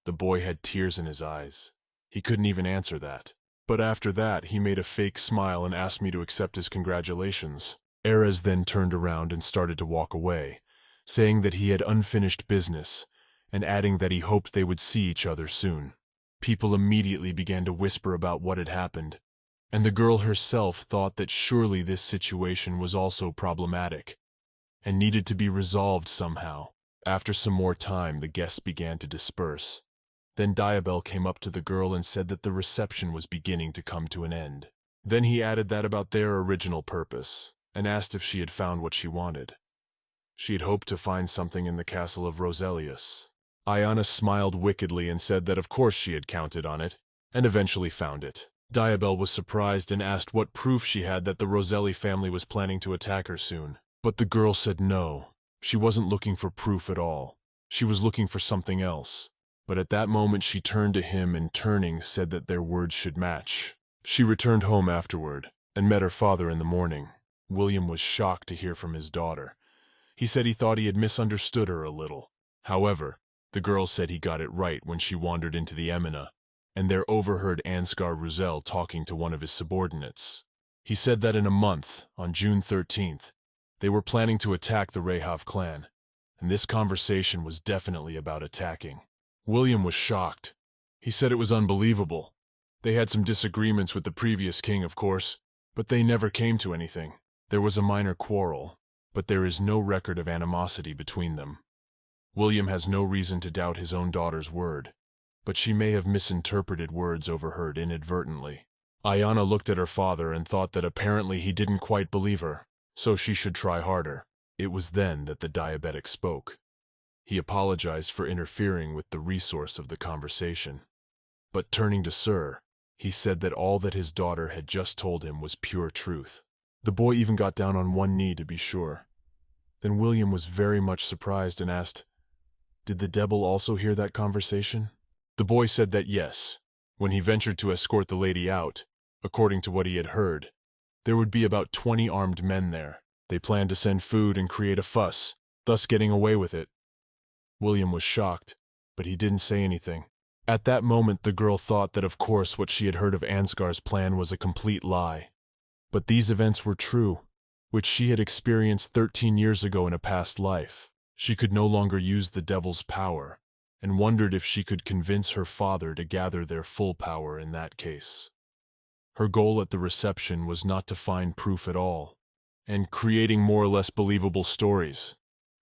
The boy had tears in his eyes. He couldn't even answer that. But after that, he made a fake smile and asked me to accept his congratulations. Erez then turned around and started to walk away, saying that he had unfinished business, and adding that he hoped they would see each other soon. People immediately began to whisper about what had happened, and the girl herself thought that surely this situation was also problematic, and needed to be resolved somehow. After some more time, the guests began to disperse. Then Diabel came up to the girl and said that the reception was beginning to come to an end. Then he added that about their original purpose, and asked if she had found what she wanted. She had hoped to find something in the castle of Roselius. Ayana smiled wickedly and said that of course she had counted on it, and eventually found it. Diabel was surprised and asked what proof she had that the Roselli family was planning to attack her soon. But the girl said no, she wasn't looking for proof at all. She was looking for something else. But at that moment she turned to him and turning said that their words should match. She returned home afterward, and met her father in the morning. William was shocked to hear from his daughter. He said he thought he had misunderstood her a little. However, the girl said he got it right when she wandered into the Emina, and there overheard Ansgar Ruzel talking to one of his subordinates. He said that in a month, on June 13th, they were planning to attack the Rehav clan, and this conversation was definitely about attacking. William was shocked. He said it was unbelievable. They had some disagreements with the previous king, of course, but they never came to anything. There was a minor quarrel, but there is no record of animosity between them. William has no reason to doubt his own daughter's word, but she may have misinterpreted words overheard inadvertently. Ayana looked at her father and thought that apparently he didn't quite believe her, so she should try harder. It was then that the diabetic spoke. He apologized for interfering with the resource of the conversation. But turning to Sir, he said that all that his daughter had just told him was pure truth. The boy even got down on one knee to be sure. Then William was very much surprised and asked, "Did the devil also hear that conversation?" The boy said that yes. When he ventured to escort the lady out, according to what he had heard, there would be about 20 armed men there. They planned to send food and create a fuss, thus getting away with it. William was shocked, but he didn't say anything. At that moment the girl thought that of course what she had heard of Ansgar's plan was a complete lie. But these events were true, which she had experienced 13 years ago in a past life. She could no longer use the devil's power, and wondered if she could convince her father to gather their full power in that case. Her goal at the reception was not to find proof at all, and creating more or less believable stories.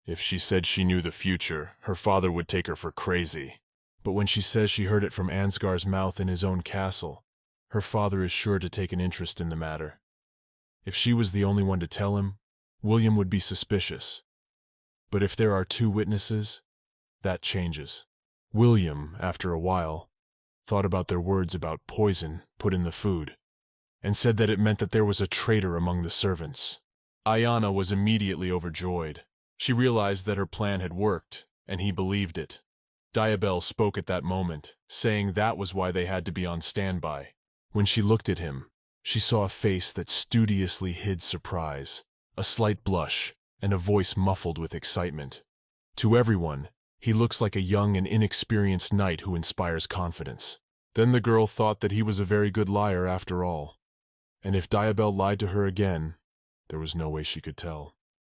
If she said she knew the future, her father would take her for crazy. But when she says she heard it from Ansgar's mouth in his own castle, her father is sure to take an interest in the matter. If she was the only one to tell him, William would be suspicious. But if there are 2 witnesses, that changes. William, after a while, thought about their words about poison put in the food. and said that it meant that there was a traitor among the servants. Ayana was immediately overjoyed. She realized that her plan had worked, and he believed it. Diabel spoke at that moment, saying that was why they had to be on standby. When she looked at him, she saw a face that studiously hid surprise, a slight blush, and a voice muffled with excitement. To everyone, he looks like a young and inexperienced knight who inspires confidence. Then the girl thought that he was a very good liar after all. And if Diabel lied to her again, there was no way she could tell.